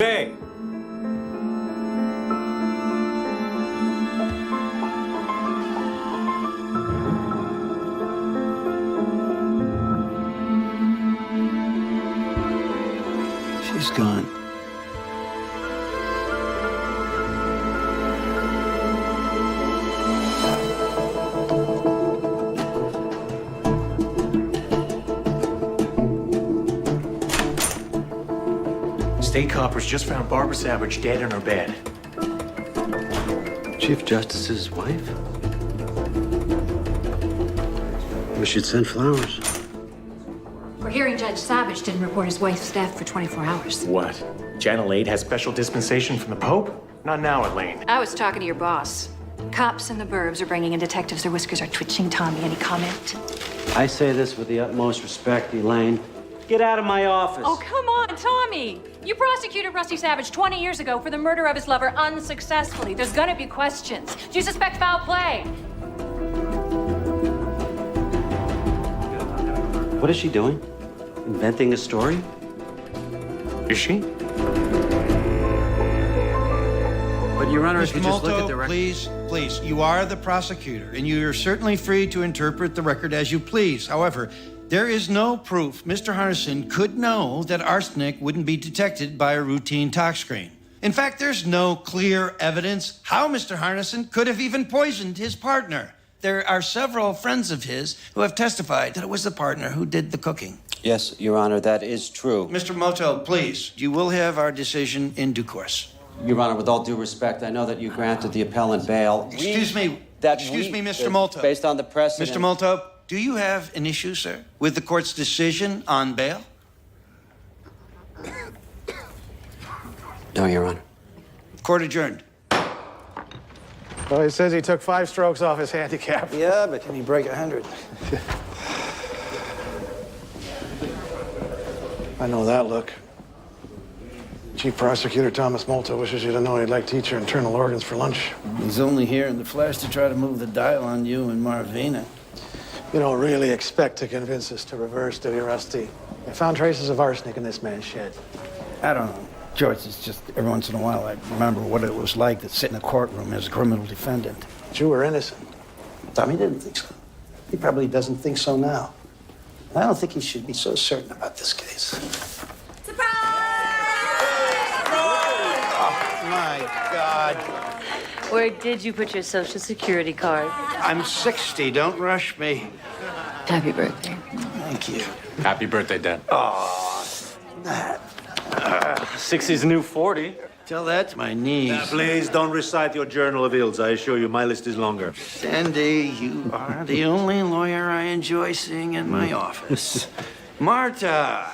Hey! She's gone. State coppers just found Barbara Savage dead in her bed. Chief Justice's wife? We should send flowers. We're hearing Judge Savage didn't report his wife's death for 24 hours. What? Janet Lade has special dispensation from the Pope? Not now, Elaine. I was talking to your boss. Cops in the burbs are bringing in detectives. Their whiskers are twitching. Tommy, any comment? I say this with the utmost respect, Elaine. Get out of my office. Oh, come on, Tommy. You prosecuted Rusty Savage 20 years ago for the murder of his lover unsuccessfully. There's gonna be questions. Do you suspect foul play? What is she doing? Inventing a story? Is she? But, Your Honor, if Mr. you just look at Molto, the record... please, you are the prosecutor, and you are certainly free to interpret the record as you please. However, there is no proof Mr. Harnison could know that arsenic wouldn't be detected by a routine tox screen. In fact, there's no clear evidence how Mr. Harnison could have even poisoned his partner. There are several friends of his who have testified that it was the partner who did the cooking. Yes, Your Honor, that is true. Mr. Molto, please, you will have our decision in due course. Your Honor, with all due respect, I know that you granted the appellant bail. Excuse me, Mr. Molto. Based on the precedent... Mr. Molto, do you have an issue, sir, with the court's decision on bail? No, Your Honor. Court adjourned. Well, he says he took 5 strokes off his handicap. Yeah, but can he break 100? I know that look. Chief Prosecutor Thomas Molto wishes you to know he'd like to eat your internal organs for lunch. He's only here in the flesh to try to move the dial on you and Marvina. You don't really expect to convince us to reverse, do you, Rusty? I found traces of arsenic in this man's shed. I don't know. George, it's just every once in a while I remember what it was like to sit in a courtroom as a criminal defendant. But you were innocent. Tommy didn't think so. He probably doesn't think so now. I don't think he should be so certain about this case. Surprise! Oh, my God. Where did you put your Social Security card? I'm 60. Don't rush me. Happy birthday. Thank you. Happy birthday, Dad. Oh, that. 60's the new 40. Tell that to my niece. Please don't recite your journal of ills. I assure you, my list is longer. Sandy, you are the only lawyer I enjoy seeing in my office. Marta,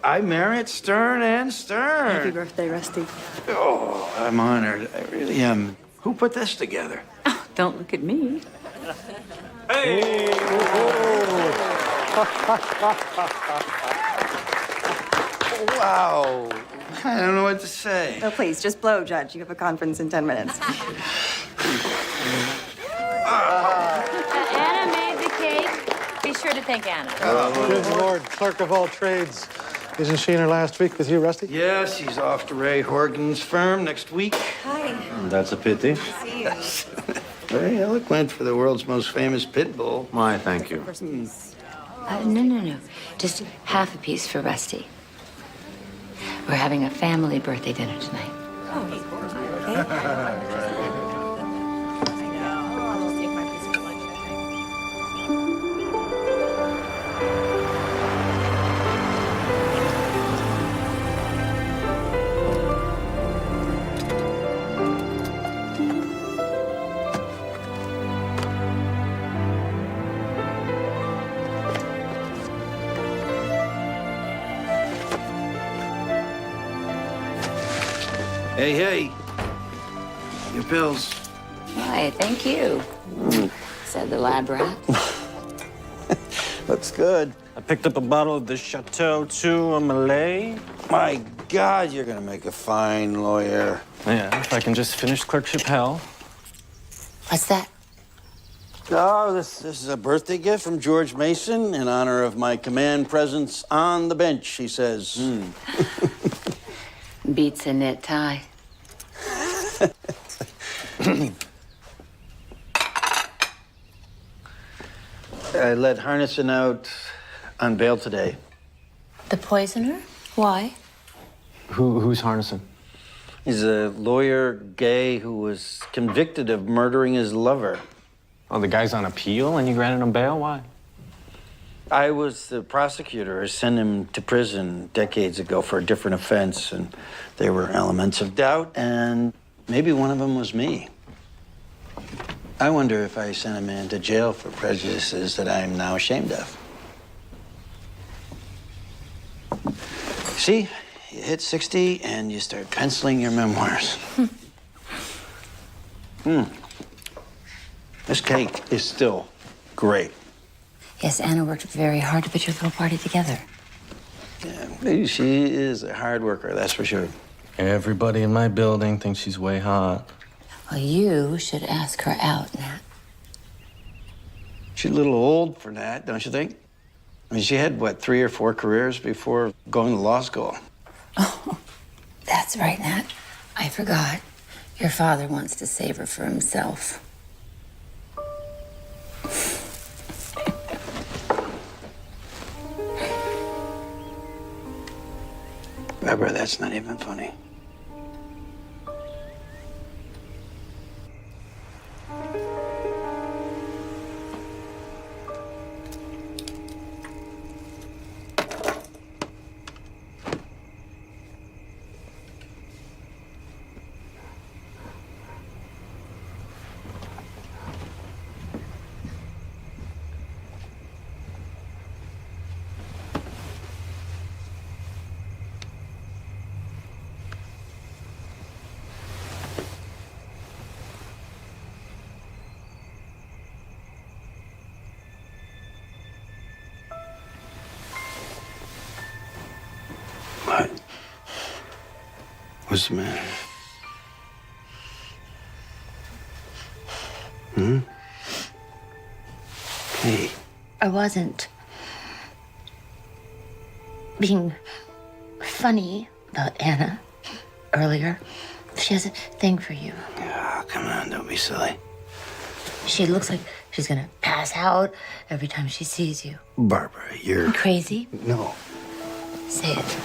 I merit Stern and Stern. Happy birthday, Rusty. Oh, I'm honored. I really am. Who put this together? Oh, don't look at me. Hey! Wow. I don't know what to say. Oh, please, just blow, Judge. You have a conference in 10 minutes. Anna made the cake. Be sure to thank Anna. Good Lord, clerk of all trades. Isn't she in her last week with you, Rusty? Yes, he's off to Ray Horgan's firm next week. Hi. That's a pity. See you. Very eloquent for the world's most famous pit bull. Why, thank you. No. Just half a piece for Rusty. We're having a family birthday dinner tonight. Hey. Your pills. Why, thank you, said the lab rat. Looks good. I picked up a bottle of the Chateau 2 Malay. My God, you're gonna make a fine lawyer. Yeah, if I can just finish clerkship hell. What's that? Oh, this is a birthday gift from George Mason in honor of my command presence on the bench, he says. Beats a knit tie. I let Harnison out on bail today. The poisoner? Why? Who's Harnison? He's a lawyer, gay, who was convicted of murdering his lover. Oh, the guy's on appeal and you granted him bail? Why? I was the prosecutor. I sent him to prison decades ago for a different offense, and there were elements of doubt, and maybe one of them was me. I wonder if I sent a man to jail for prejudices that I am now ashamed of. See, you hit 60 and you start penciling your memoirs. This cake is still great. Yes, Anna worked very hard to put your little party together. Yeah, she is a hard worker, that's for sure. Everybody in my building thinks she's way hot. Well, you should ask her out, Nat. She's a little old for that, don't you think? I mean, she had, what, 3 or 4 careers before going to law school. Oh, that's right, Nat. I forgot. Your father wants to save her for himself. Barbara, that's not even funny. What? What's the matter? Hey. I wasn't being funny about Anna earlier. She has a thing for you. Oh, come on, don't be silly. She looks like she's gonna pass out every time she sees you. Barbara, you're... Crazy? No. Say it.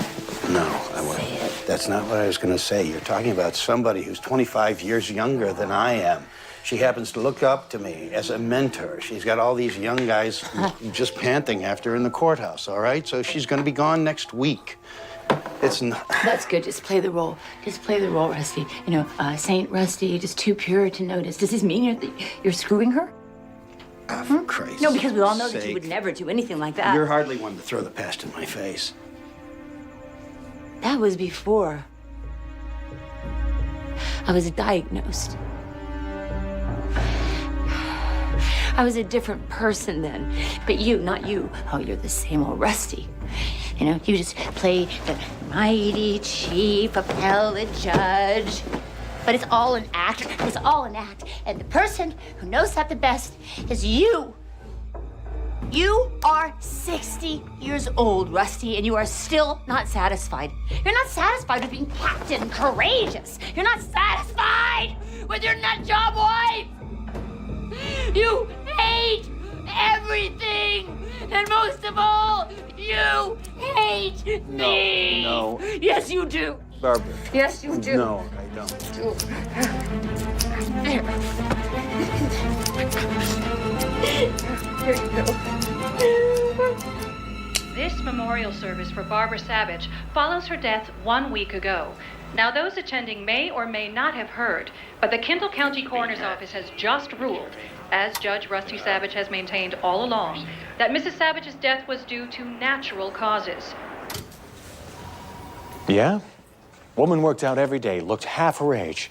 No, I wouldn't. Say it. That's not what I was going to say. You're talking about somebody who's 25 years younger than I am. She happens to look up to me as a mentor. She's got all these young guys just panting after her in the courthouse, all right? So she's going to be gone next week. It's not... That's good. Just play the role. Just play the role, Rusty. You know, Saint Rusty, just too pure to notice. Does this mean you're screwing her? For Christ's No, because we all know that sake. you would never do anything like that. You're hardly one to throw the past in my face. That was before I was diagnosed. I was a different person then. But you, not you. Oh, you're the same old Rusty. You know, you just play the mighty chief appellate judge. But it's all an act. It's all an act. And the person who knows that the best is you. You are 60 years old, Rusty, and you are still not satisfied. You're not satisfied with being captain courageous. You're not satisfied with your nut job wife. You hate everything. And most of all, you hate me. No. Yes, you do. Barbara. Yes, you do. No, I don't. There you go. This memorial service for Barbara Savage follows her death 1 week ago. Now, those attending may or may not have heard, but the Kendall County Coroner's Office has just ruled, as Judge Rusty Savage has maintained all along, that Mrs. Savage's death was due to natural causes. Yeah? Woman worked out every day, looked half her age.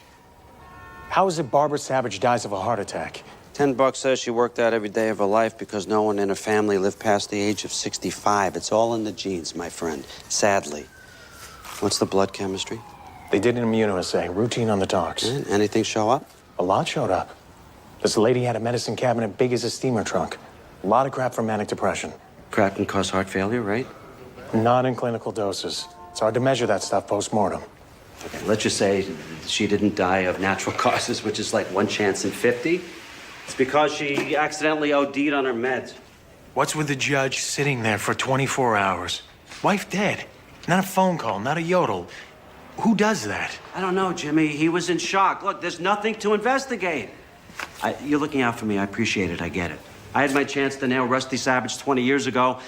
How is it Barbara Savage dies of a heart attack? $10 says she worked out every day of her life because no one in her family lived past the age of 65. It's all in the genes, my friend, sadly. What's the blood chemistry? They did an immunoassay, routine on the docs. Anything show up? A lot showed up. This lady had a medicine cabinet big as a steamer trunk. A lot of crap for manic depression. Crap can cause heart failure, right? Not in clinical doses. It's hard to measure that stuff post-mortem. Okay, let's just say she didn't die of natural causes, which is like 1 chance in 50. It's because she accidentally OD'd on her meds. What's with the judge sitting there for 24 hours? Wife dead. Not a phone call, not a yodel. Who does that? I don't know, Jimmy. He was in shock. Look, there's nothing to investigate. You're looking out for me. I appreciate it. I get it. I had my chance to nail Rusty Savage 20 years ago.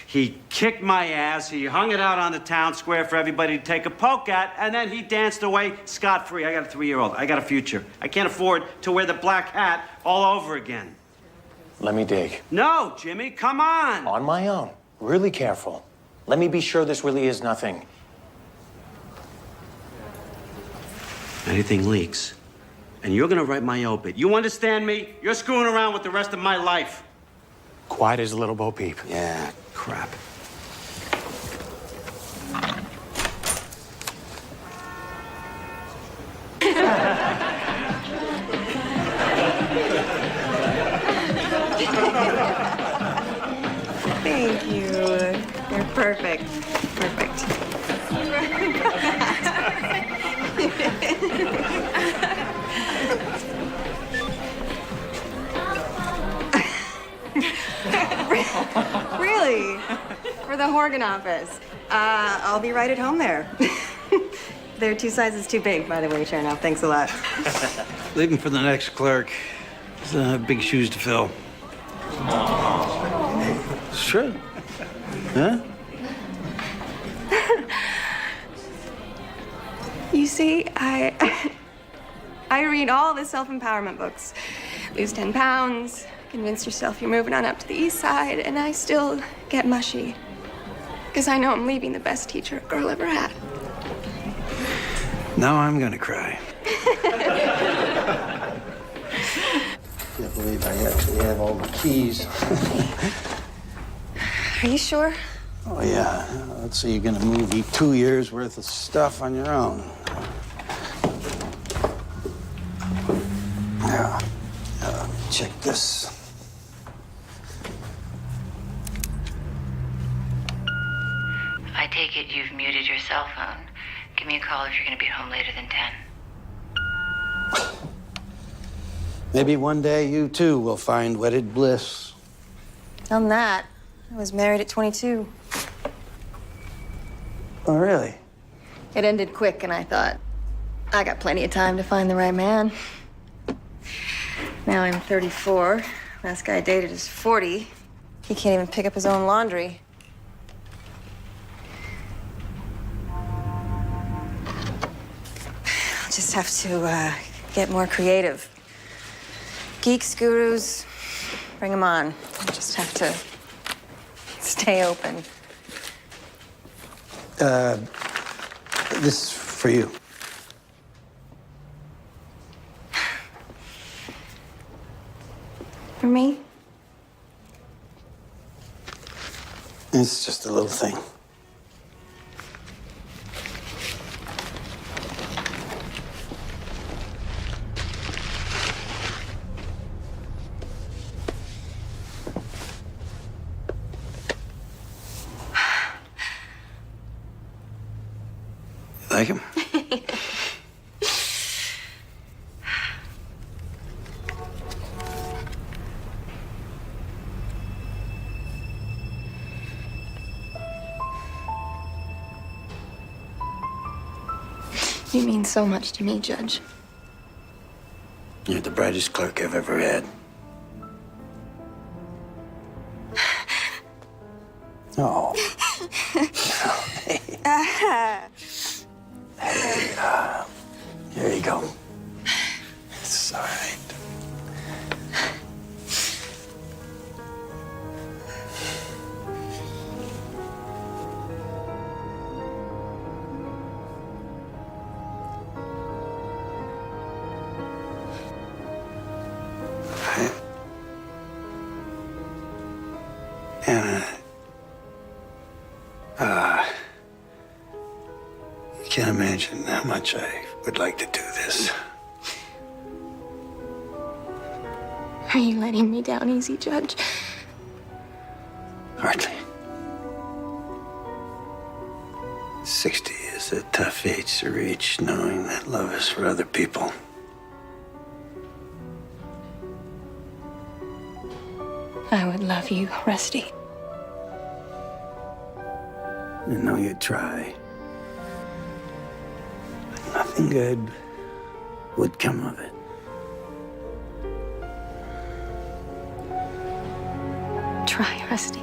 He kicked my ass. He hung it out on the town square for everybody to take a poke at, and then he danced away scot-free. I got a 3-year-old. I got a future. I can't afford to wear the black hat all over again. Let me dig. No, Jimmy, come on. On my own. Really careful. Let me be sure this really is nothing. Anything leaks, and you're gonna write my obit. You understand me? You're screwing around with the rest of my life. Quiet as a little Bo Peep. Yeah, crap. Thank you. You're perfect. Perfect. Really? For the Horgan office. I'll be right at home there. They're 2 sizes too big, by the way, Chernoff. Thanks a lot. Leaving for the next clerk. It's big shoes to fill. Sure. Huh? You see, I read all the self-empowerment books. Lose 10 pounds, convince yourself you're moving on up to the east side, and I still get mushy. Because I know I'm leaving the best teacher a girl ever had. Now I'm gonna cry. Can't believe I actually have all the keys. Are you sure? Oh, yeah. Let's say you're gonna move 2 years worth of stuff on your own. Yeah. Check this. I take it you've muted your cell phone. Give me a call if you're going to be home later than 10. Maybe one day you too will find wedded bliss. On that, I was married at 22. Oh, really? It ended quick, and I thought, I got plenty of time to find the right man. Now I'm 34. Last guy I dated is 40. He can't even pick up his own laundry. I'll just have to get more creative. Geeks, gurus, bring them on. I'll just have to stay open. This is for you. For me? It's just a little thing. You like him? You mean so much to me, Judge. You're the brightest clerk I've ever had. Oh. Here you go. It's all right. Anna, you can't imagine how much I would like to do this. Are you letting me down easy, Judge? Hardly. 60 is is a tough age to reach, knowing that love is for other people. I would love you, Rusty. I know you'd try. But nothing good would come of it. Try, Rusty.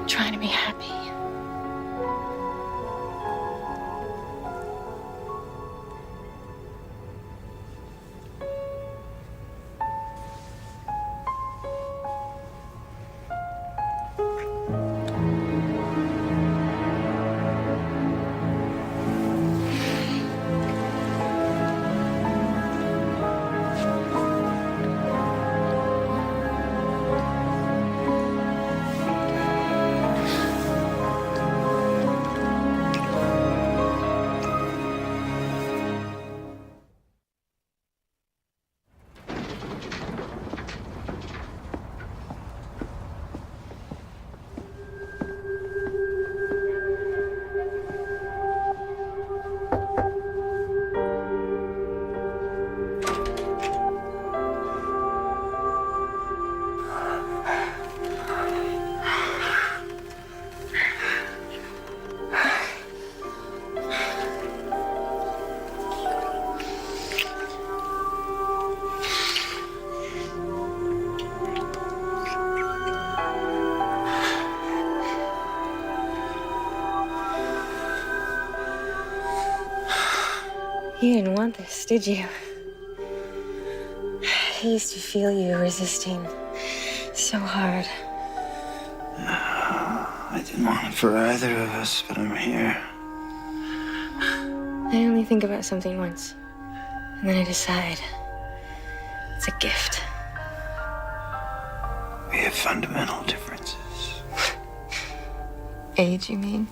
Try to be happy. You didn't want this, did you? I used to feel you resisting so hard. I didn't want it for either of us, but I'm here. I only think about something once, and then I decide it's a gift. We have fundamental differences. Age, you mean?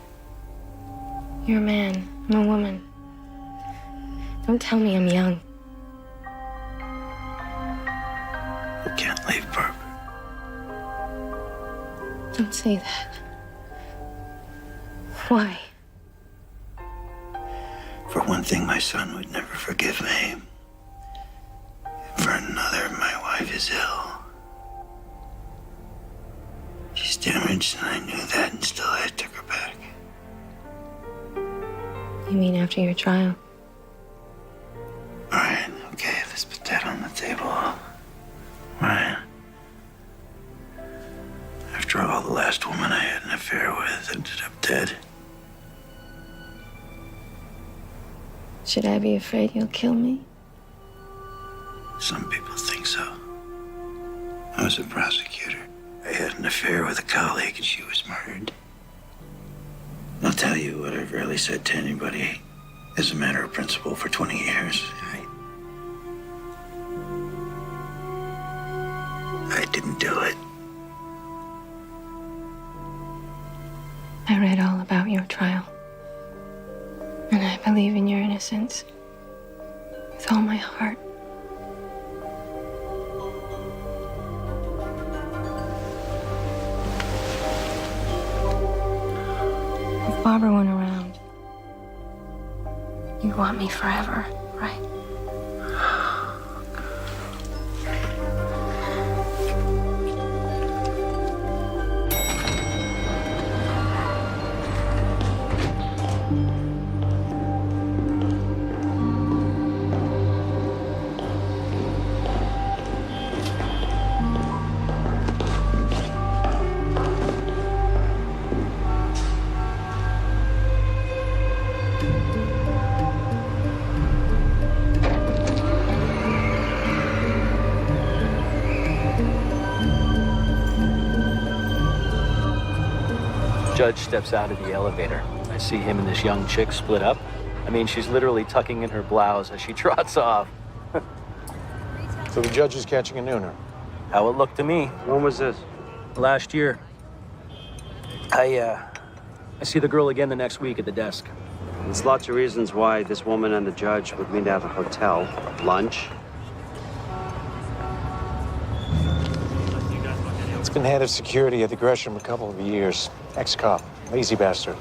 You're a man, I'm a woman. Don't tell me I'm young. We can't leave Barbara. Don't say that. Why? For one thing, my son would never forgive me. For another, my wife is ill. She's damaged, and I knew that, and still I took her back. You mean after your trial? All right, okay, let's put that on the table. All right. After all, the last woman I had an affair with ended up dead. Should I be afraid you'll kill me? Some people think so. I was a prosecutor. I had an affair with a colleague, and she was murdered. I'll tell you what I've rarely said to anybody as a matter of principle for 20 years. I didn't do it. I read all about your trial. And I believe in your innocence with all my heart. If Barbara went around, you'd want me forever, right? Judge steps out of the elevator. I see him and this young chick split up. I mean, she's literally tucking in her blouse as she trots off. So the judge is catching a nooner. How it looked to me. When was this? Last year. I see the girl again the next week at the desk. There's lots of reasons why this woman and the judge would meet at a hotel, lunch. It's been head of security at the Gresham a couple of years. Ex-cop, lazy bastard.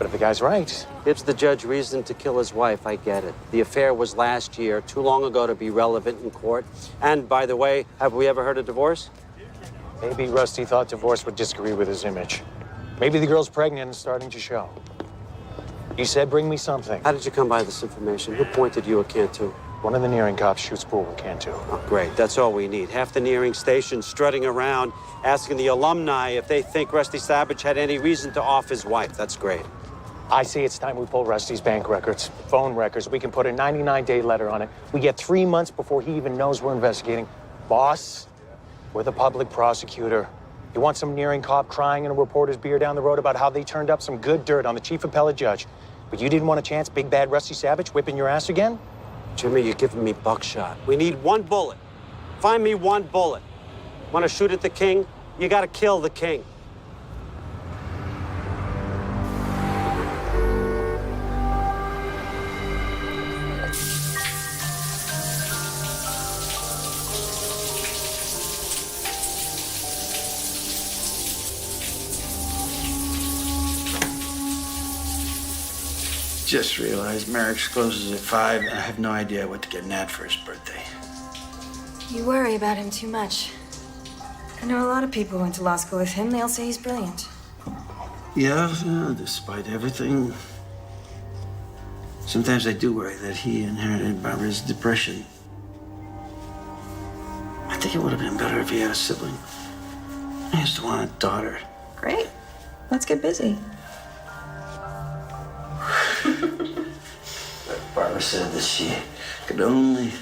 But if the guy's right, Gives the judge reason to kill his wife, I get it. The affair was last year, too long ago to be relevant in court. And by the way, have we ever heard of divorce? maybe Rusty thought divorce would disagree with his image. Maybe the girl's pregnant and starting to show. He said, bring me something. How did you come by this information? Who pointed you a Cantu? One of the nearing cops shoots pool with Cantu. Oh, great. That's all we need. Half the nearing station strutting around, asking the alumni if they think Rusty Savage had any reason to off his wife. That's great. I say it's time we pull Rusty's bank records, phone records. We can put a 99-day letter on it. We get 3 months before he even knows we're investigating. Boss, we're the public prosecutor. You want some nearing cop crying in a reporter's beer down the road about how they turned up some good dirt on the chief appellate judge, but you didn't want a chance, big bad Rusty Savage whipping your ass again? Jimmy, you're giving me buckshot. We need one bullet. Find me one bullet. Want to shoot at the king? You got to kill the king. Just realized Merrick's closes at 5, and I have no idea what to get Nat for his birthday. You worry about him too much. I know a lot of people who went to law school with him. They all say he's brilliant. Yeah, despite everything. Sometimes I do worry that he inherited Barbara's depression. I think it would have been better if he had a sibling. I used to want a daughter. Great. Let's get busy. Barbara said that she could only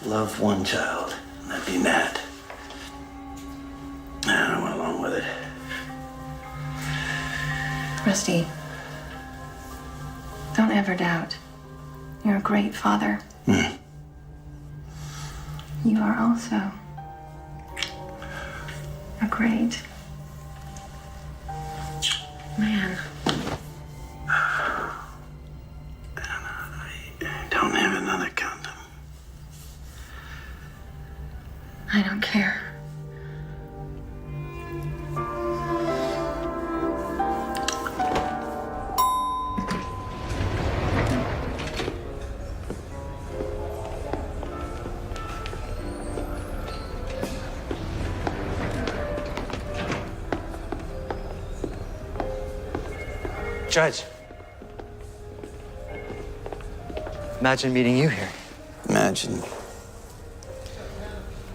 love one child, and that'd be Nat. And I went along with it. Rusty, don't ever doubt. You're a great father. You are also a great man. I don't have another condom. I don't care. Judge. Imagine meeting you here. Imagine.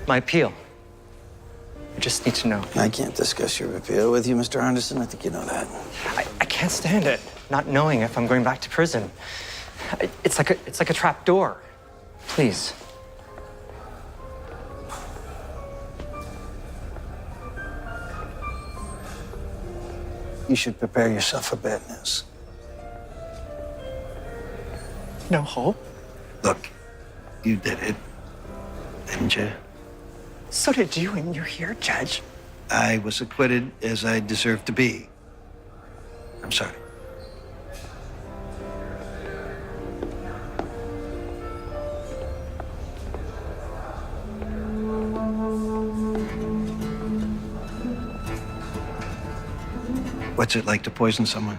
My appeal. I just need to know. I can't discuss your appeal with you, Mr. Henderson. I think you know that. I can't stand it, not knowing if I'm going back to prison. It's like a trap door. Please. You should prepare yourself for bad news. No hope? Look, you did it, didn't you? So did you, and you're here, Judge. I was acquitted as I deserved to be. I'm sorry. What's it like to poison someone?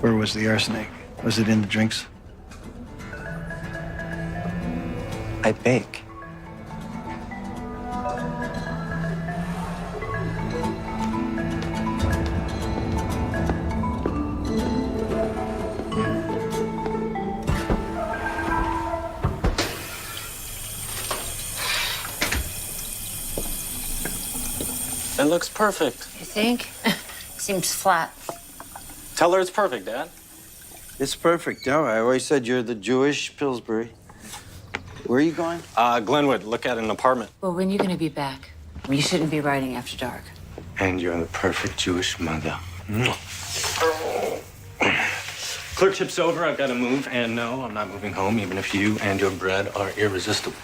Where was the arsenic? Was it in the drinks? I bake. It looks perfect. You think? Seems flat. Tell her it's perfect, Dad. It's perfect. No, I always said you're the Jewish Pillsbury. Where are you going? Glenwood, look at an apartment. Well, when are you going to be back? You shouldn't be riding after dark. And you're the perfect Jewish mother. Clerkship's over, I've got to move, and no, I'm not moving home, even if you and your bread are irresistible.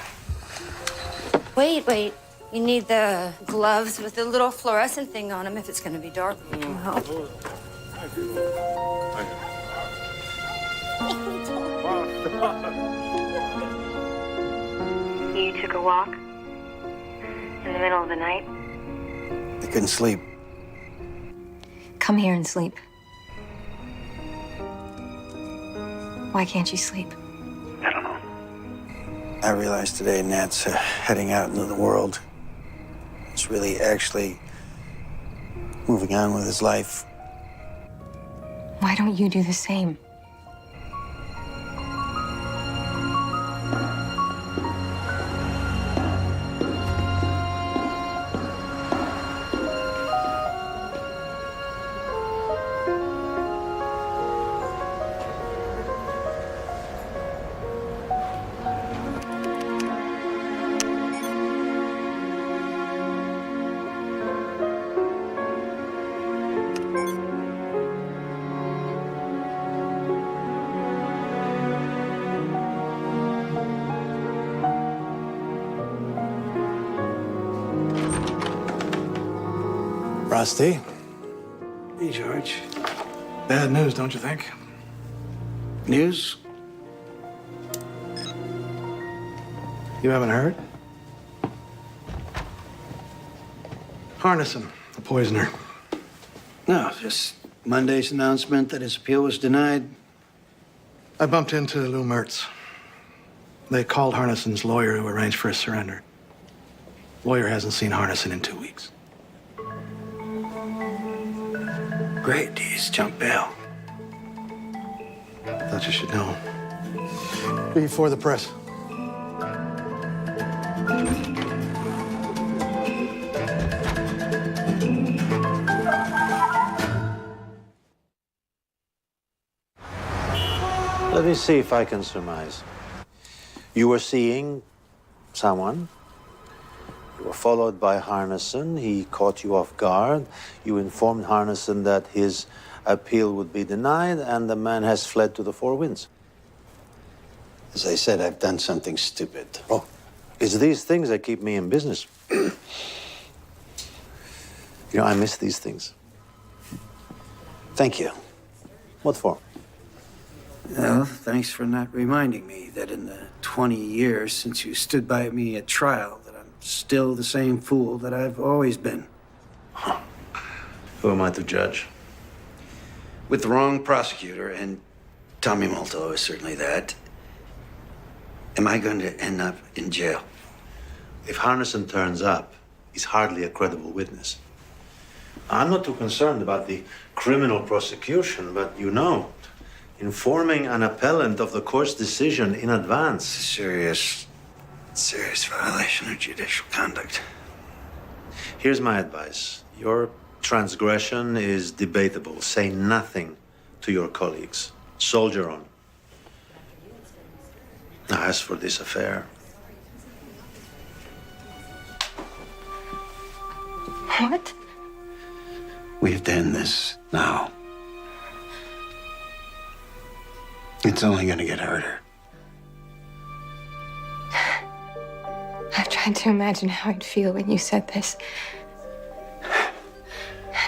Wait. You need the gloves with the little fluorescent thing on them if it's going to be dark. Oh. You took a walk in the middle of the night? I couldn't sleep. Come here and sleep. Why can't you sleep? I don't know. I realized today Nat's heading out into the world. He's really actually moving on with his life. Why don't you do the same? Rusty. Hey, George. Bad news, don't you think? News? You haven't heard? Harnison, the poisoner. No, just Monday's announcement that his appeal was denied. I bumped into Lou Mertz. They called Harnison's lawyer to arrange for his surrender. Lawyer hasn't seen Harnison in 2 weeks. Great, he's jumped bail. Thought you should know. Before the press. Let me see if I can surmise. You were seeing someone. You were followed by Harnison. He caught you off guard. You informed Harnison that his appeal would be denied, and the man has fled to the four winds. As I said, I've done something stupid. Oh, it's these things that keep me in business. You know, I miss these things. Thank you. What for? Well, thanks for not reminding me that in the 20 years since you stood by me at trial, that I'm still the same fool that I've always been. Huh. Who am I to judge? With the wrong prosecutor, and Tommy Molto is certainly that, am I going to end up in jail? If Harnison turns up, he's hardly a credible witness. I'm not too concerned about the criminal prosecution, but you know, informing an appellant of the court's decision in advance. Serious violation of judicial conduct. Here's my advice. Your transgression is debatable. Say nothing to your colleagues. Soldier on. Now, as for this affair. What? We've done this now. It's only gonna get harder. I've tried to imagine how I'd feel when you said this.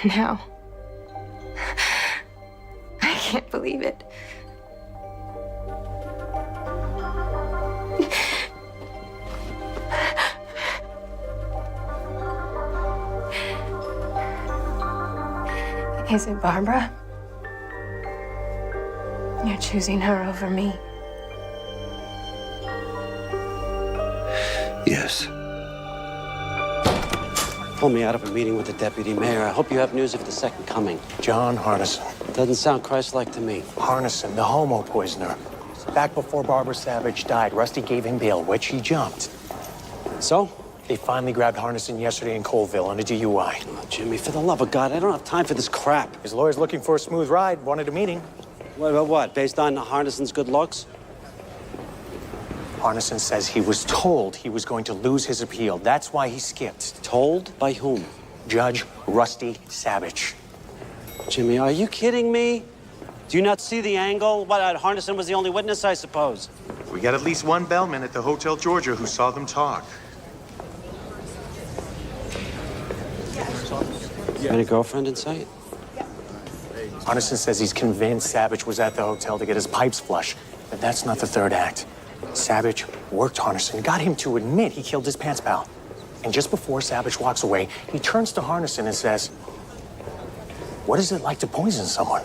And now, I can't believe it. Is it Barbara? You're choosing her over me. Yes. Pull me out of a meeting with the deputy mayor. I hope you have news of the second coming. John Harnison. Doesn't sound Christ-like to me. Harnison, the homo poisoner. Back before Barbara Savage died, Rusty gave him bail, which he jumped. So? They finally grabbed Harnison yesterday in Colville on a DUI. Oh, Jimmy, for the love of God, I don't have time for this crap. His lawyer's looking for a smooth ride, wanted a meeting. What? Based on Harnison's good looks? Harnison says he was told he was going to lose his appeal. That's why he skipped. Told? By whom? Judge Rusty Savage. Jimmy, are you kidding me? Do you not see the angle? What, Harnison was the only witness, I suppose? We got at least one bellman at the Hotel Georgia who saw them talk. Any girlfriend in sight? Harnison says he's convinced Savage was at the hotel to get his pipes flush, but that's not the third act. Savage worked Harnison, got him to admit he killed his pants pal. And just before Savage walks away, he turns to Harnison and says, What is it like to poison someone?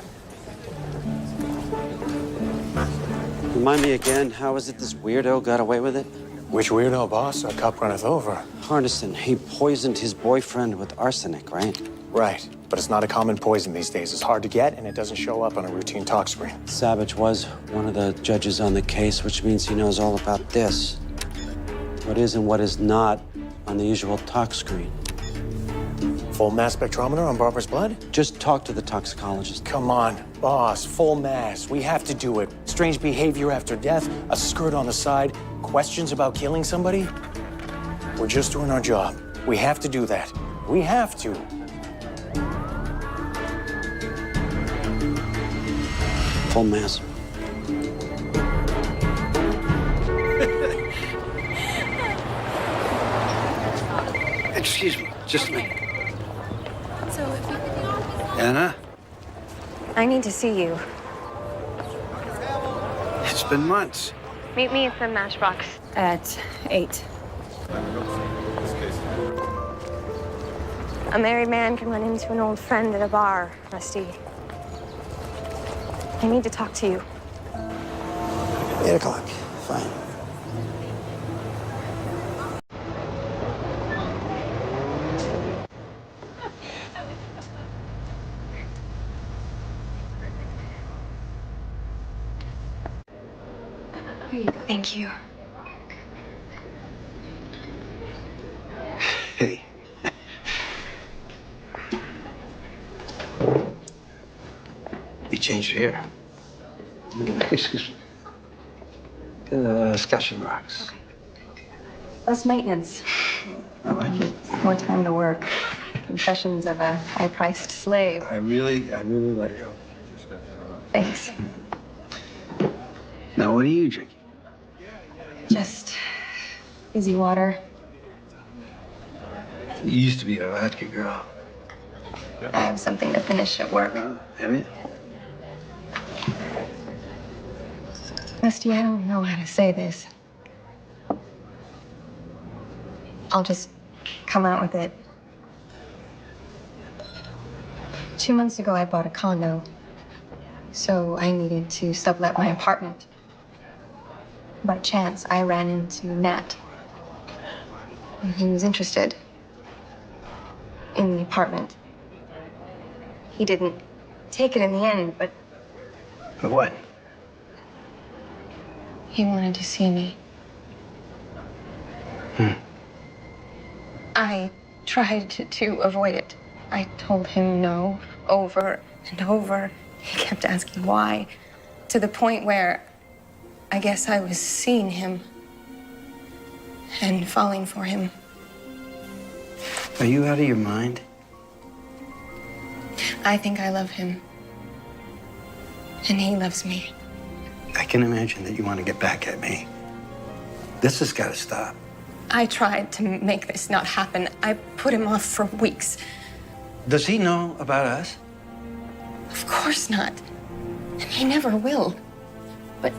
Remind me again, how is it this weirdo got away with it? Which weirdo, boss? A cop runneth over. Hardison, he poisoned his boyfriend with arsenic, right? Right, but it's not a common poison these days. It's hard to get, and it doesn't show up on a routine talk screen. Savage was one of the judges on the case, which means he knows all about this. What is and what is not on the usual talk screen. Full mass spectrometer on Barbara's blood? Just talk to the toxicologist. Come on, boss, full mass. We have to do it. Strange behavior after death, a skirt on the side, questions about killing somebody. We're just doing our job. We have to do that. We have to. Full mass. Excuse me, just a minute. So if you... Anna, I need to see you. it's been months. Meet me at the Matchbox. At 8. A married man can run into an old friend at a bar, Rusty. I need to talk to you. 8 o'clock, fine. Thank you. Hey. We changed here. Excuse me. Scotch and rocks. Okay. Less maintenance. I like it. More time to work. Confessions of a high-priced slave. I really like it. Thanks. Now, what are you drinking? Just easy water. You used to be a vodka girl. I have something to finish at work. Have you? Rusty, I don't know how to say this. I'll just come out with it. 2 months ago, I bought a condo. So I needed to sublet my apartment. By chance, I ran into Nat. And he was interested in the apartment. He didn't take it in the end, but But what? he wanted to see me. I tried to avoid it. I told him no over and over. He kept asking why, to the point where I guess I was seeing him and falling for him. Are you out of your mind? I think I love him. And he loves me. I can imagine that you want to get back at me. This has got to stop. I tried to make this not happen. I put him off for weeks. Does he know about us? Of course not. And he never will. But,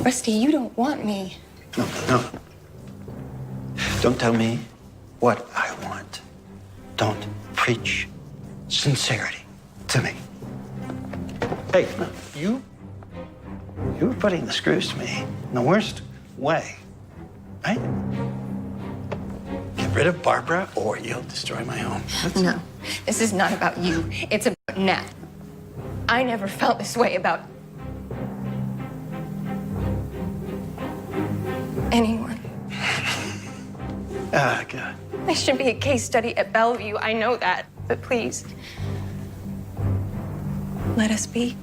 Rusty, you don't want me. No. Don't tell me what I want. Don't preach sincerity to me. Hey, you were putting the screws to me in the worst way, right? Get rid of Barbara or you'll destroy my home. No, this is not about you. It's about Nat. I never felt this way about anyone. Ah, God. I should be a case study at Bellevue. I know that. But please, let us be.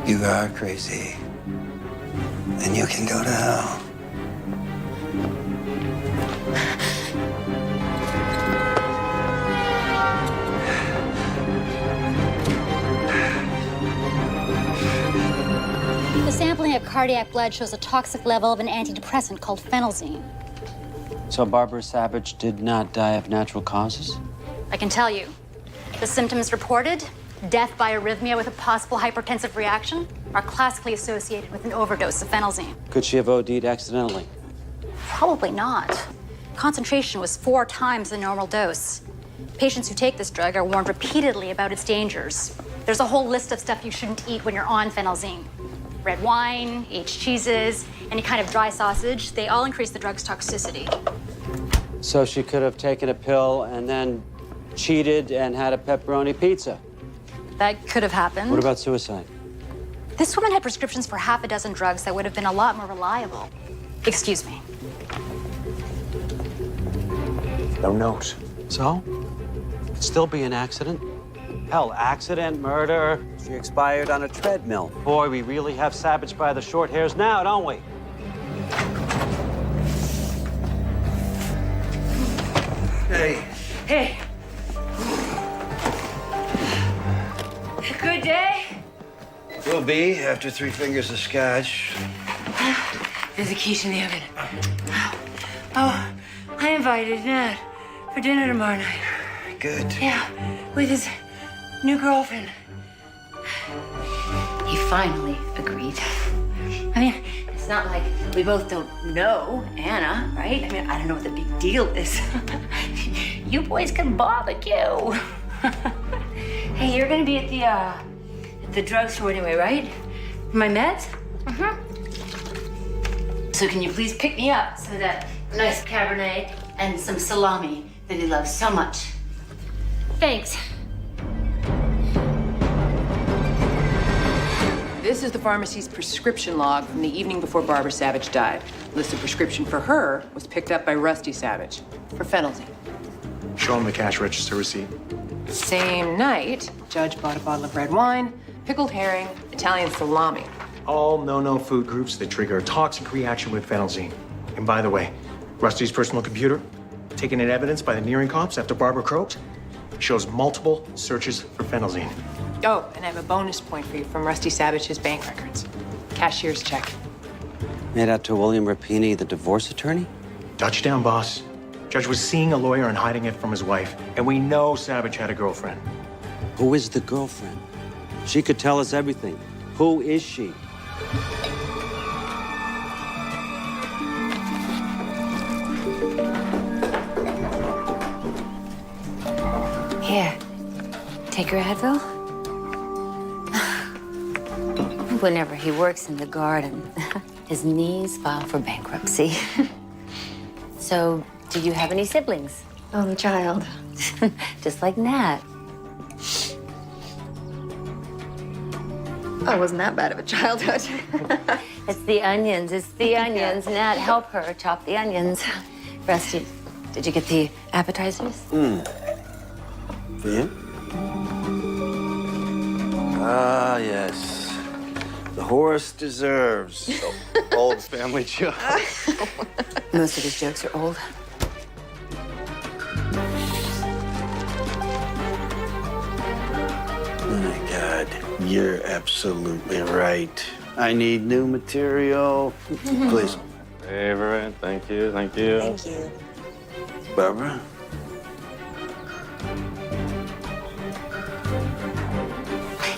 You are crazy. And you can go to hell. The sampling of cardiac blood shows a toxic level of an antidepressant called phenelzine. So Barbara Savage did not die of natural causes? I can tell you, the symptoms reported, death by arrhythmia with a possible hypertensive reaction, are classically associated with an overdose of phenelzine. Could she have OD'd accidentally? Probably not. Concentration was 4 times the normal dose. Patients who take this drug are warned repeatedly about its dangers. There's a whole list of stuff you shouldn't eat when you're on phenelzine. Red wine, aged cheeses, any kind of dry sausage, they all increase the drug's toxicity. So she could have taken a pill and then cheated and had a pepperoni pizza. That could have happened. What about suicide? This woman had prescriptions for half a dozen drugs that would have been a lot more reliable. Excuse me. No note. So? Could still be an accident. Hell, accident, murder. She expired on a treadmill. Boy, we really have Savage by the short hairs now, don't we? Hey. Hey. Good day? Will be after 3 fingers of scotch. There's a quiche in the oven. Oh, I invited Nat for dinner tomorrow night. Good. Yeah, with his new girlfriend. He finally agreed. I mean, it's not like we both don't know Anna, right? I mean, I don't know what the big deal is. You boys can barbecue. Hey, you're gonna be at the drugstore anyway, right? My meds? So can you please pick me up some of that nice Cabernet and some salami that he loves so much? Thanks. This is the pharmacy's prescription log from the evening before Barbara Savage died. List of prescription for her was picked up by Rusty Savage for phenelzine. Show him the cash register receipt. Same night, Judge bought a bottle of red wine, pickled herring, Italian salami. All no-no food groups that trigger a toxic reaction with phenelzine. And by the way, Rusty's personal computer, taken in evidence by the nearing cops after Barbara croaked, shows multiple searches for phenelzine. Oh, and I have a bonus point for you from Rusty Savage's bank records. Cashier's check. Made out to William Rapini, the divorce attorney? Touchdown, boss. Judge was seeing a lawyer and hiding it from his wife. And we know Savage had a girlfriend. Who is the girlfriend? She could tell us everything. Who is she? Here, take your Advil. Whenever he works in the garden, his knees file for bankruptcy. So, do you have any siblings? Only child. Just like Nat. I wasn't that bad of a childhood. It's the onions. It's the onions. Nat, help her chop the onions. Rusty, did you get the appetizers? For you? Ah, yes. The horse deserves. Old family joke. Most of his jokes are old. Oh my God, you're absolutely right. I need new material. Please. Favorite, thank you, thank you. Thank you. Barbara?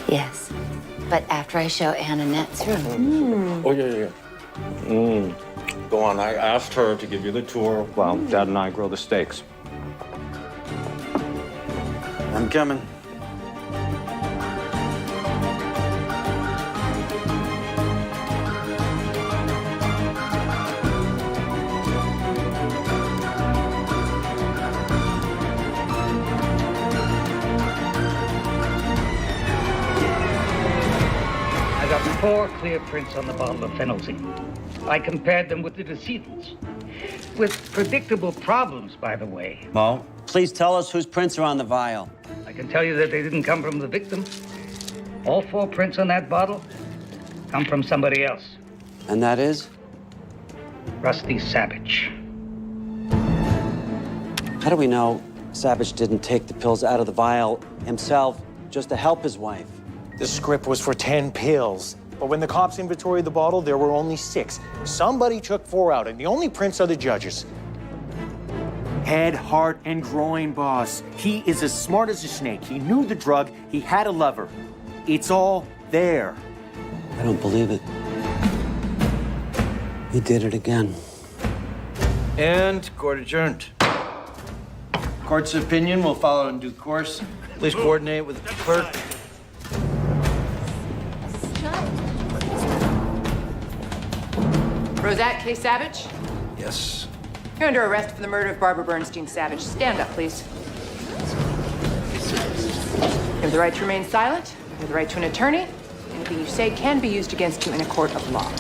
Yes, but after I show Anna Net's room. Oh, yeah. Go on, I asked her to give you the tour while Dad and I grill the steaks. I'm coming. I got 4 clear prints on the bottle of phenelzine. I compared them with the decedent's. With predictable problems, by the way. Mo, please tell us whose prints are on the vial. I can tell you that they didn't come from the victim. All 4 prints on that bottle come from somebody else. And that is? Rusty Savage. How do we know Savage didn't take the pills out of the vial himself just to help his wife? The script was for 10 pills. But when the cops inventoried the bottle, there were only 6. Somebody took 4 out, and the only prints are the judges. Head, heart, and groin, boss. He is as smart as a snake. He knew the drug. He had a lover. It's all there. I don't believe it. He did it again. And court adjourned. Court's opinion will follow in due course. Please coordinate with the clerk. Rosette K. Savage, Yes. you're under arrest for the murder of Barbara Bernstein Savage. Stand up, please. You have the right to remain silent. You have the right to an attorney. Anything you say can be used against you in a court of law.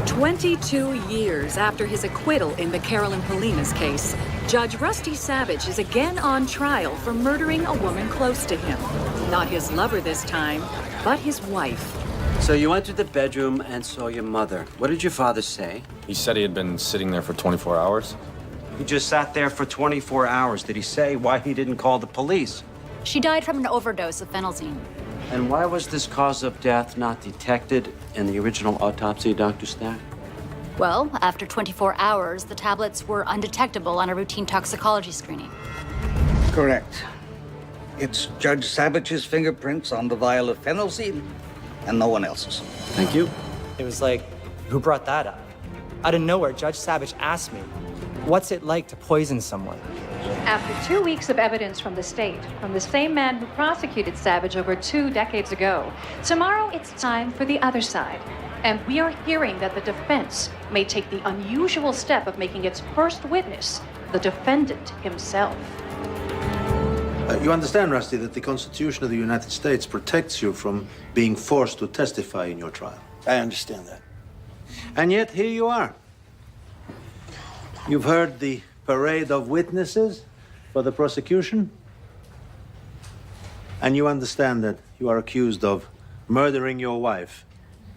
"22 years after his acquittal in the Carolyn Polinas case, Judge Rusty Savage is again on trial for murdering a woman close to him. Not his lover this time, but his wife. So you entered the bedroom and saw your mother. What did your father say? He said he had been sitting there for 24 hours. He just sat there for 24 hours. Did he say why he didn't call the police? She died from an overdose of phenelzine. And why was this cause of death not detected in the original autopsy, Dr. Stack? Well, after 24 hours, the tablets were undetectable on a routine toxicology screening. Correct. It's Judge Savage's fingerprints on the vial of phenelzine and no one else's. Thank you. It was like, who brought that up? Out of nowhere, Judge Savage asked me, what's it like to poison someone? After 2 weeks of evidence from the state, from the same man who prosecuted Savage over 2 decades ago, tomorrow it's time for the other side. And we are hearing that the defense may take the unusual step of making its first witness the defendant himself. You understand, Rusty, that the Constitution of the United States protects you from being forced to testify in your trial. I understand that. And yet, here you are. You've heard the parade of witnesses for the prosecution, and you understand that you are accused of murdering your wife.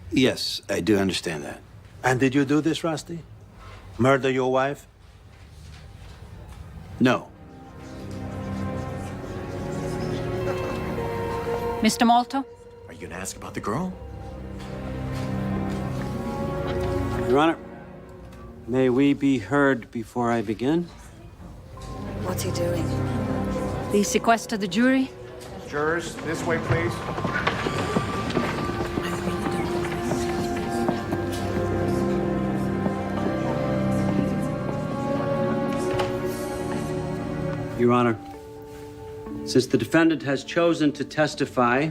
Yes, I do understand that. And did you do this, Rusty? Murder your wife? No. Mr. Malto? Are you gonna ask about the girl? Your Honor, may we be heard before I begin? What's he doing? The sequester the jury? Jurors, this way, please. Your Honor, since the defendant has chosen to testify,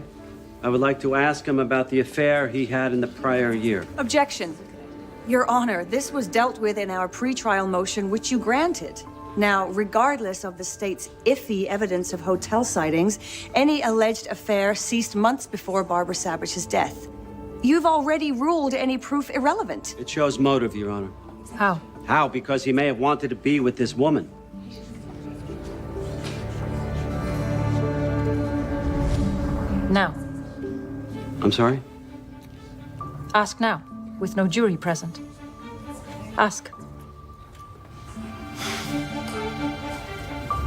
I would like to ask him about the affair he had in the prior year. Objection. Your Honor, this was dealt with in our pretrial motion, which you granted. Now, regardless of the state's iffy evidence of hotel sightings, any alleged affair ceased months before Barbara Savage's death. You've already ruled any proof irrelevant. It shows motive, Your Honor. How? How? Because he may have wanted to be with this woman. Now. I'm sorry? Ask now, with no jury present. Ask.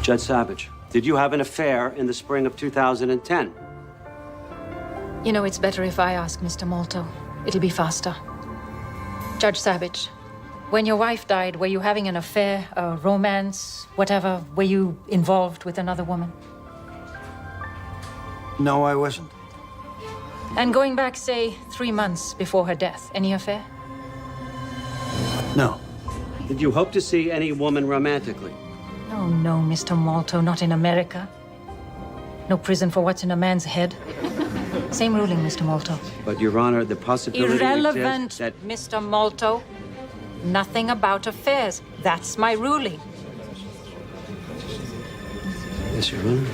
Judge Savage, did you have an affair in the spring of 2010? You know, it's better if I ask, Mr. Malto. It'll be faster. Judge Savage, when your wife died, were you having an affair, a romance, whatever? Were you involved with another woman? No, I wasn't. And going back, say, 3 months before her death, any affair? No. Did you hope to see any woman romantically? Oh, no, Mr. Malto, not in America. No prison for what's in a man's head. Same ruling, Mr. Malto. But, Your Honor, the possibility Irrelevant, exists that... Mr. Malto. Nothing about affairs. That's my ruling. Yes, Your Honor.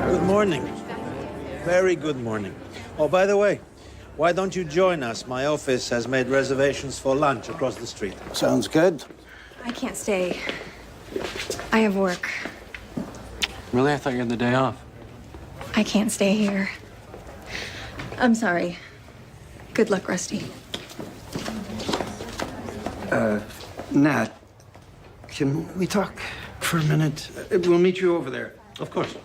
Good morning. Very good morning. Oh, by the way, why don't you join us? My office has made reservations for lunch across the street. Sounds good. I can't stay. I have work. Really? I thought you had the day off. I can't stay here. I'm sorry. Good luck, Rusty. Nat, can we talk for a minute? We'll meet you over there. Of course.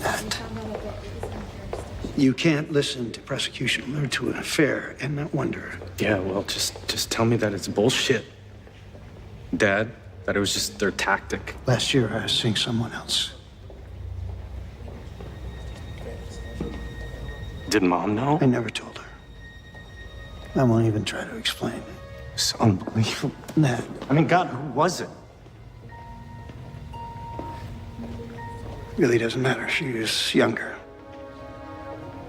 Nat, You can't listen to prosecution or to an affair and not wonder. Yeah, well, just tell me that it's bullshit. Dad, that it was just their tactic. Last year, I was seeing someone else. Did Mom know? I never told her. I won't even try to explain it. It's unbelievable. Ned. I mean, God, who was it? Really doesn't matter. She was younger.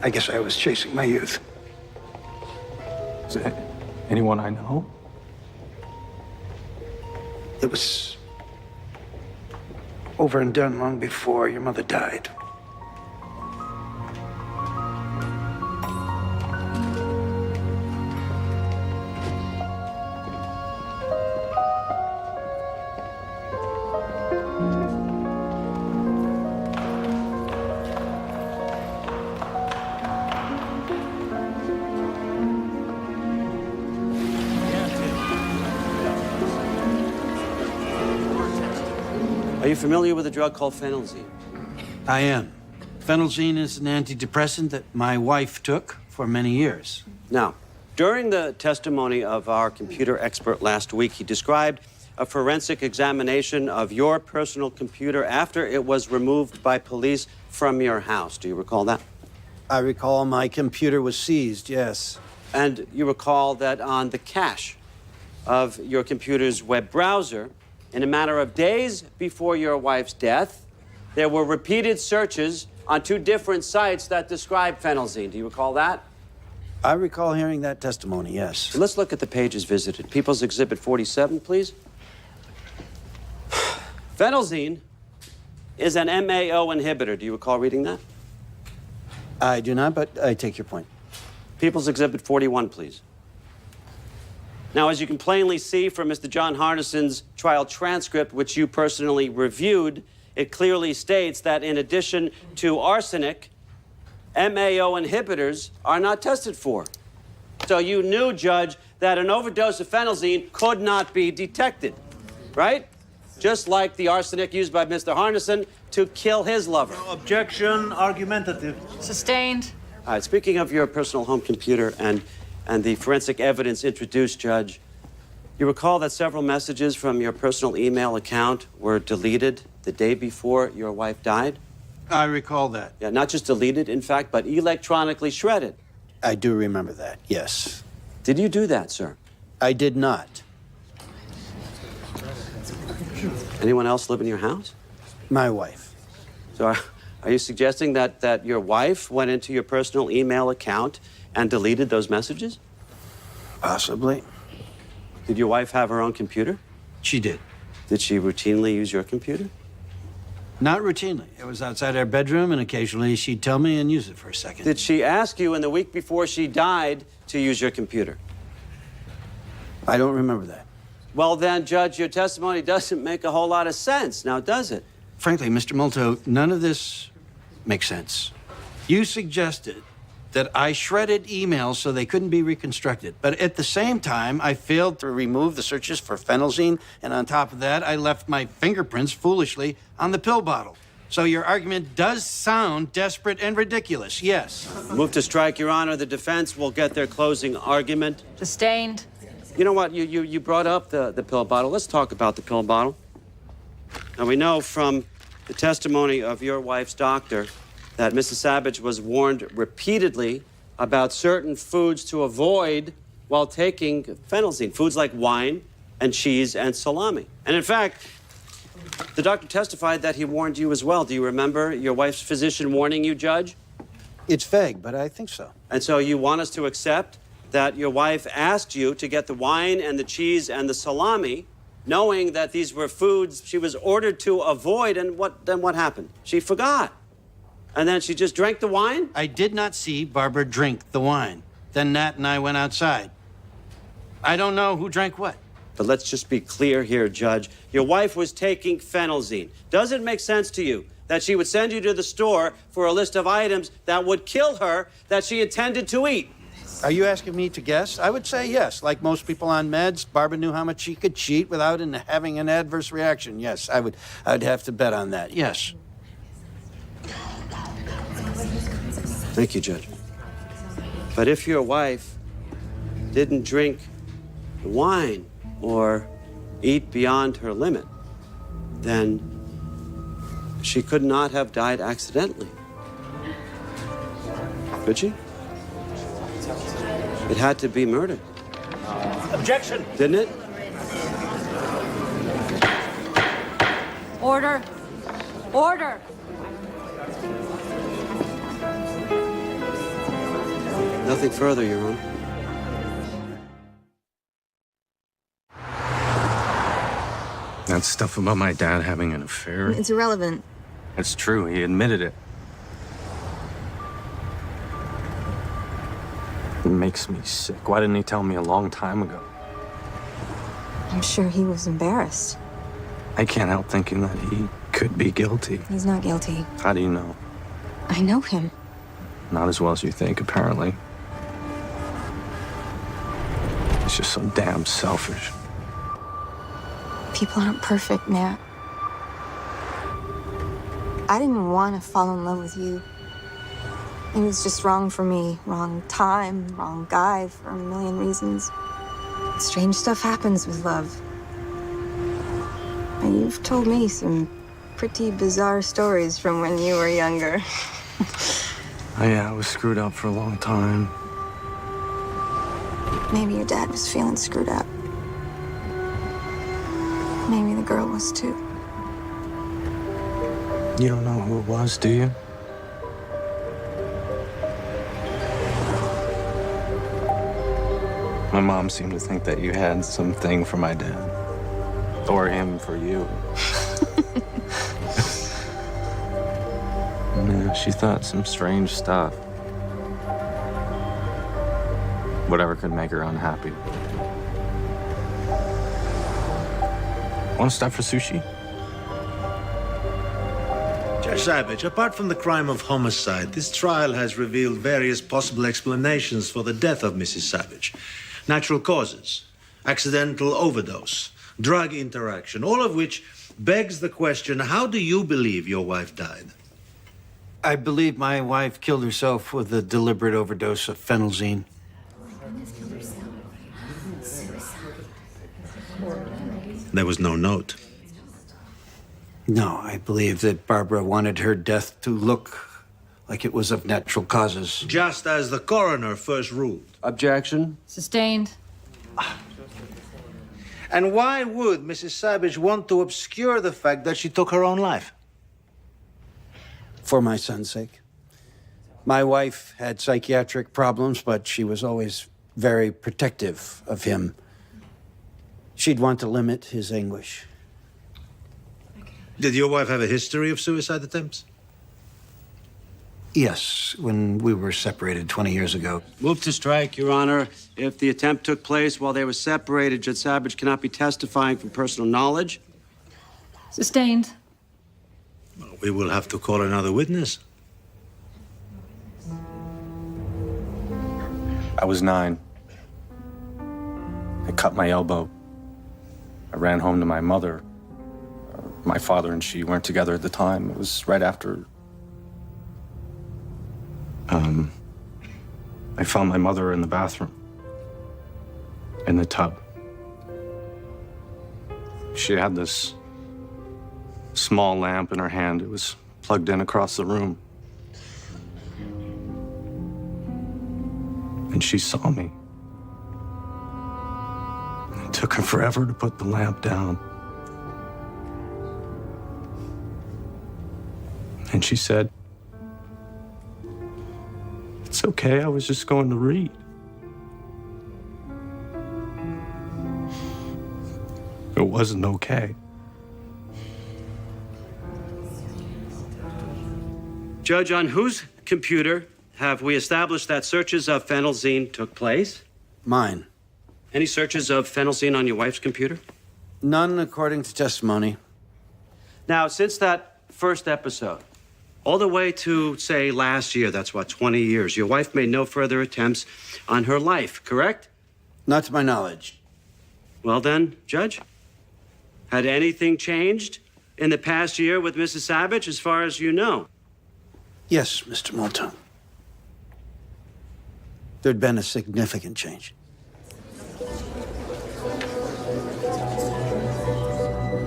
I guess I was chasing my youth. Is it anyone I know? It was over and done long before your mother died. Are you familiar with a drug called phenelzine? I am. Phenelzine is an antidepressant that my wife took for many years. Now, during the testimony of our computer expert last week, he described a forensic examination of your personal computer after it was removed by police from your house. Do you recall that? I recall my computer was seized, yes. And you recall that on the cache of your computer's web browser, in a matter of days before your wife's death, there were repeated searches on 2 different sites that describe phenelzine. Do you recall that? I recall hearing that testimony, yes. So let's look at the pages visited. People's Exhibit 47, please. Phenelzine is an MAO inhibitor. Do you recall reading that? I do not, but I take your point. People's Exhibit 41, please. Now, as you can plainly see from Mr. John Harnison's trial transcript, which you personally reviewed, it clearly states that in addition to arsenic, MAO inhibitors are not tested for. So you knew, Judge, that an overdose of phenelzine could not be detected, right? Just like the arsenic used by Mr. Harnison to kill his lover. No objection, argumentative. Sustained. All right, speaking of your personal home computer and the forensic evidence introduced, Judge, you recall that several messages from your personal email account were deleted the day before your wife died? I recall that. Yeah, not just deleted, in fact, but electronically shredded. I do remember that, yes. Did you do that, sir? I did not. Anyone else live in your house? My wife. So are you suggesting that your wife went into your personal email account and deleted those messages? Possibly. Did your wife have her own computer? She did. Did she routinely use your computer? Not routinely. It was outside our bedroom, and occasionally she'd tell me and use it for a second. Did she ask you in the week before she died to use your computer? I don't remember that. Well, then, Judge, your testimony doesn't make a whole lot of sense, now does it? Frankly, Mr. Molto, none of this makes sense. You suggested that I shredded emails so they couldn't be reconstructed. But at the same time, I failed to remove the searches for phenelzine, and on top of that, I left my fingerprints foolishly on the pill bottle. So your argument does sound desperate and ridiculous, yes. Move to strike, Your Honor. The defense will get their closing argument. Sustained. You know what? You brought up the pill bottle. Let's talk about the pill bottle. Now, we know from the testimony of your wife's doctor that Mrs. Savage was warned repeatedly about certain foods to avoid while taking phenelzine, foods like wine and cheese and salami. And in fact, the doctor testified that he warned you as well. Do you remember your wife's physician warning you, Judge? It's vague, but I think so. And so you want us to accept that your wife asked you to get the wine and the cheese and the salami, knowing that these were foods she was ordered to avoid, and then what happened? She forgot. And then she just drank the wine? I did not see Barbara drink the wine. Then Nat and I went outside. I don't know who drank what. But let's just be clear here, Judge. Your wife was taking phenelzine. Does it make sense to you that she would send you to the store for a list of items that would kill her that she intended to eat? Are you asking me to guess? I would say yes. Like most people on meds, Barbara knew how much she could cheat without having an adverse reaction. Yes, I'd have to bet on that. Yes. Thank you, Judge. But if your wife didn't drink wine or eat beyond her limit, then she could not have died accidentally. Could she? It had to be murder. Objection! Didn't it? Order. Order. Nothing further, Your Honor. That stuff about my dad having an affair, It's irrelevant. it's true. He admitted it. It makes me sick. Why didn't he tell me a long time ago? I'm sure he was embarrassed. I can't help thinking that he could be guilty. He's not guilty. How do you know? I know him. Not as well as you think, apparently. He's just so damn selfish. People aren't perfect, Nat. I didn't want to fall in love with you. It was just wrong for me. Wrong time, wrong guy for a million reasons. Strange stuff happens with love. And you've told me some pretty bizarre stories from when you were younger. Oh, yeah, I was screwed up for a long time. Maybe your dad was feeling screwed up. Maybe the girl was too. You don't know who it was, do you? My mom seemed to think that you had something for my dad. Or him for you. Yeah, she thought some strange stuff. Whatever could make her unhappy. Want to stop for sushi? Judge Savage, apart from the crime of homicide, this trial has revealed various possible explanations for the death of Mrs. Savage. Natural causes, accidental overdose, drug interaction, all of which begs the question, how do you believe your wife died? I believe my wife killed herself with a deliberate overdose of phenelzine. There was no note. No, I believe that Barbara wanted her death to look like it was of natural causes. Just as the coroner first ruled. Objection. Sustained. And why would Mrs. Savage want to obscure the fact that she took her own life? For my son's sake. My wife had psychiatric problems, but she was always very protective of him. She'd want to limit his anguish. Did your wife have a history of suicide attempts? Yes, when we were separated 20 years ago. Move to strike, Your Honor. If the attempt took place while they were separated, Judge Savage cannot be testifying from personal knowledge. Sustained. We will have to call another witness. I was 9. I cut my elbow. I ran home to my mother. My father and she weren't together at the time. It was right after. I found my mother in the bathroom, in the tub. She had this small lamp in her hand. It was plugged in across the room. And she saw me. It took her forever to put the lamp down. And she said, "It's okay, I was just going to read." It wasn't okay. Judge, on whose computer have we established that searches of phenelzine took place? Mine. Any searches of phenelzine on your wife's computer? None according to testimony. Now, since that first episode, all the way to, say, last year, that's what, 20 years, your wife made no further attempts on her life, correct? Not to my knowledge. Well then, Judge, had anything changed in the past year with Mrs. Savage, as far as you know? Yes, Mr. Molto. there'd been a significant change.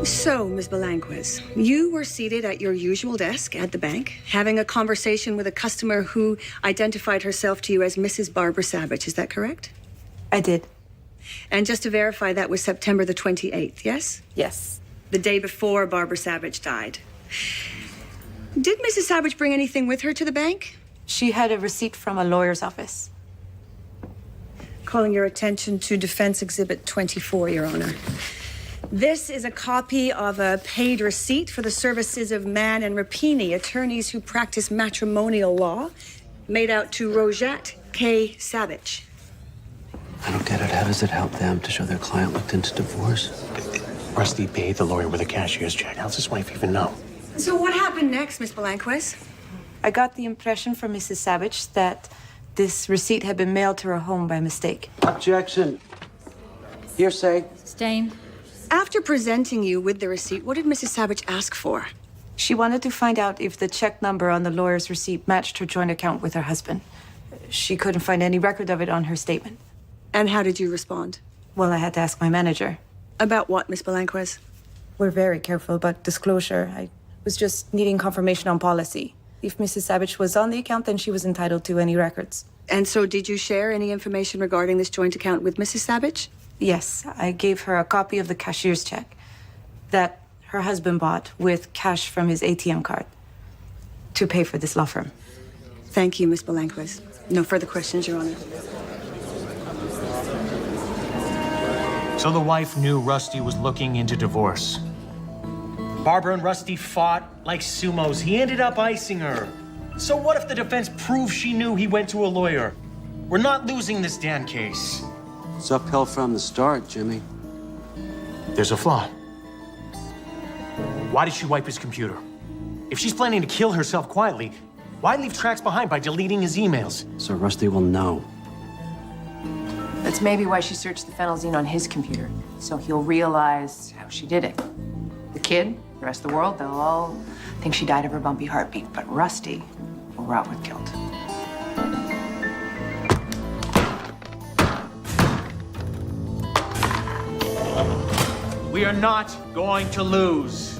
So, Ms. Belanquez, you were seated at your usual desk at the bank, having a conversation with a customer who identified herself to you as Mrs. Barbara Savage. Is that correct? I did. And just to verify, that was September the 28th, yes? Yes. The day before Barbara Savage died. Did Mrs. Savage bring anything with her to the bank? She had a receipt from a lawyer's office. Calling your attention to Defense Exhibit 24, Your Honor. This is a copy of a paid receipt for the services of Mann and Rapini, attorneys who practice matrimonial law, made out to Rojat K. Savage. I don't get it. How does it help them to show their client looked into divorce? Rusty paid the lawyer with a cashier's check. How's his wife even know? So what happened next, Miss Belanquez? I got the impression from Mrs. Savage that this receipt had been mailed to her home by mistake. Objection. Hearsay. Sustained. After presenting you with the receipt, what did Mrs. Savage ask for? She wanted to find out if the check number on the lawyer's receipt matched her joint account with her husband. She couldn't find any record of it on her statement. And how did you respond? Well, I had to ask my manager. About what, Miss Belanquez? We're very careful about disclosure. I was just needing confirmation on policy. If Mrs. Savage was on the account, then she was entitled to any records. And so did you share any information regarding this joint account with Mrs. Savage? Yes, I gave her a copy of the cashier's check that her husband bought with cash from his ATM card to pay for this law firm. Thank you, Miss Belanquez. No further questions, Your Honor. So the wife knew Rusty was looking into divorce. Barbara and Rusty fought like sumos. He ended up icing her. So what if the defense proves she knew he went to a lawyer? We're not losing this damn case. It's uphill from the start, Jimmy. There's a flaw. Why did she wipe his computer? If she's planning to kill herself quietly, why leave tracks behind by deleting his emails? So Rusty will know. That's maybe why she searched the phenelzine on his computer, so he'll realize how she did it. The kid, the rest of the world, they'll all think she died of her bumpy heartbeat, but Rusty will rot with guilt. We are not going to lose.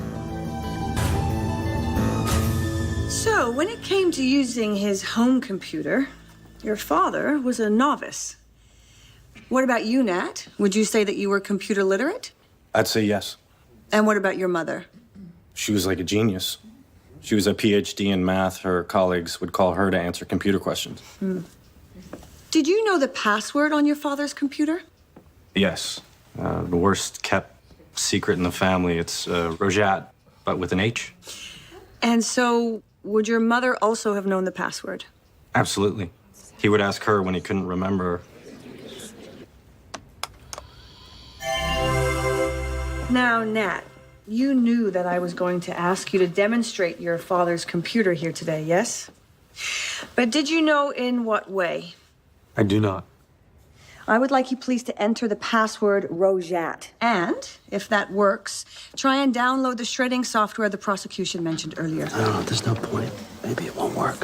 So, when it came to using his home computer, your father was a novice. What about you, Nat? Would you say that you were computer literate? I'd say yes. And what about your mother? She was like a genius. She was a PhD in math. Her colleagues would call her to answer computer questions. Did you know the password on your father's computer? Yes. The worst kept secret in the family. It's Rojat, but with an H. And so, would your mother also have known the password? Absolutely. He would ask her when he couldn't remember. Now, Nat, you knew that I was going to ask you to demonstrate your father's computer here today, yes? But did you know in what way? I do not. I would like you please to enter the password Rojat. And, if that works, try and download the shredding software the prosecution mentioned earlier. I don't know. There's no point. Maybe it won't work.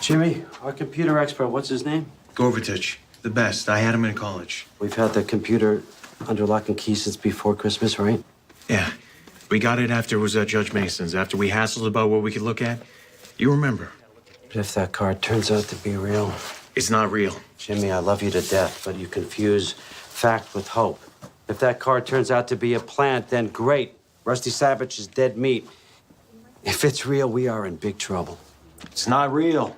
Jimmy, our computer expert, what's his name? Gorbatich, the best. I had him in college. We've had the computer under lock and key since before Christmas, right? Yeah. We got it after it was at Judge Mason's, after we hassled about what we could look at. You remember. But if that card turns out to be real... It's not real. Jimmy, I love you to death, but you confuse fact with hope. If that card turns out to be a plant, then great. Rusty Savage is dead meat. If it's real, we are in big trouble. It's not real.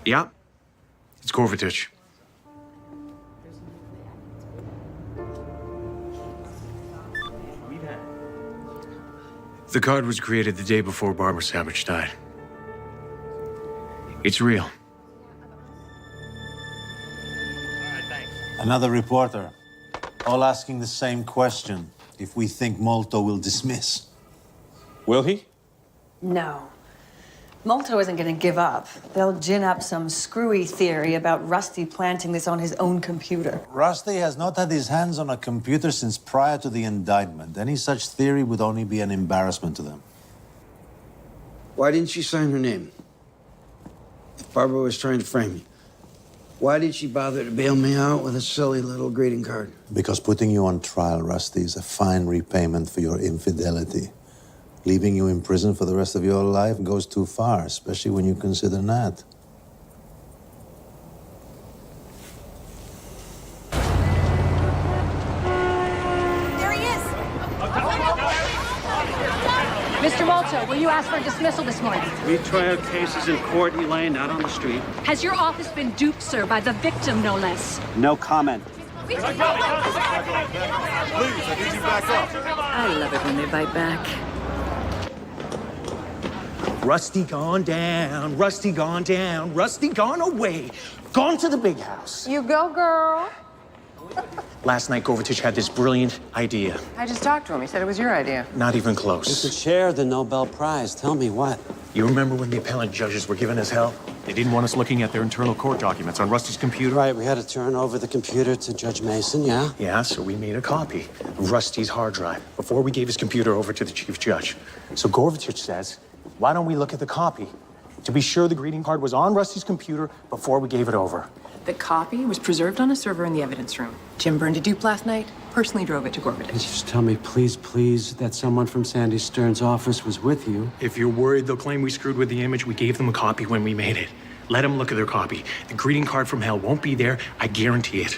Yeah. It's Gorbatich. The card was created the day before Barbara Savage died. It's real. Another reporter, all asking the same question. If we think Molto will dismiss. Will he? No. Molto isn't going to give up. They'll gin up some screwy theory about Rusty planting this on his own computer. Rusty has not had his hands on a computer since prior to the indictment. Any such theory would only be an embarrassment to them. Why didn't she sign her name? If Barbara was trying to frame me, why did she bother to bail me out with a silly little greeting card? Because putting you on trial, Rusty, is a fine repayment for your infidelity. Leaving you in prison for the rest of your life goes too far, especially when you consider Nat. There he is! Mr. Malto, will you ask for a dismissal this morning? Retrial cases in court, Elaine, not on the street. Has your office been duped, sir, by the victim, no less? No comment. Please, I need you back up. I love it when they bite back. Rusty gone down, Rusty gone down, Rusty gone away, gone to the big house. You go, girl. Last night, Govardich had this brilliant idea. I just talked to him. He said it was your idea. Not even close. You could share the Nobel Prize. Tell me what. You remember when the appellant judges were giving us hell? They didn't want us looking at their internal court documents on Rusty's computer. Right, we had to turn over the computer to Judge Mason, yeah? Yeah, so we made a copy of Rusty's hard drive before we gave his computer over to the chief judge. So Govardich says, why don't we look at the copy to be sure the greeting card was on Rusty's computer before we gave it over? The copy was preserved on a server in the evidence room. Jim burned a dupe last night, personally drove it to Gorbachev. Just tell me, please, please, that someone from Sandy Stern's office was with you. If you're worried they'll claim we screwed with the image, we gave them a copy when we made it. Let them look at their copy. The greeting card from hell won't be there, I guarantee it.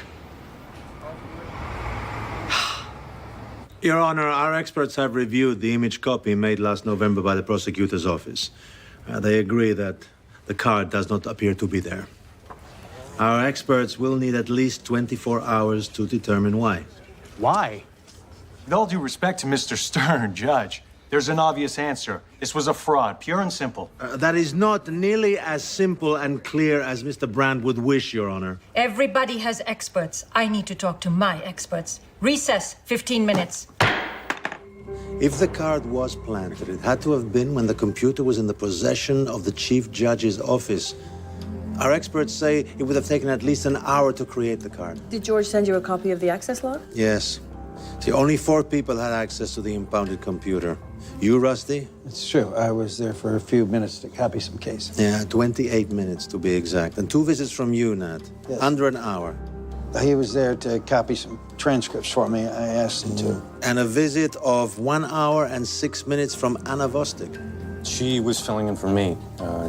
Your Honor, our experts have reviewed the image copy made last November by the prosecutor's office. They agree that the card does not appear to be there. Our experts will need at least 24 hours to determine why. Why? With all due respect to Mr. Stern, Judge, there's an obvious answer. This was a fraud, pure and simple. That is not nearly as simple and clear as Mr. Brand would wish, Your Honor. Everybody has experts. I need to talk to my experts. Recess, 15 minutes. If the card was planted, it had to have been when the computer was in the possession of the Chief Judge's office. Our experts say it would have taken at least an hour to create the card. Did George send you a copy of the access log? Yes. See, only 4 people had access to the impounded computer. You, Rusty? It's true. I was there for a few minutes to copy some cases. Yeah, 28 minutes to be exact. And 2 visits from you, Nat. Yes. Under an hour. He was there to copy some transcripts for me. I asked him to. And a visit of 1 hour and 6 minutes from Anna Vostok. She was filling in for me.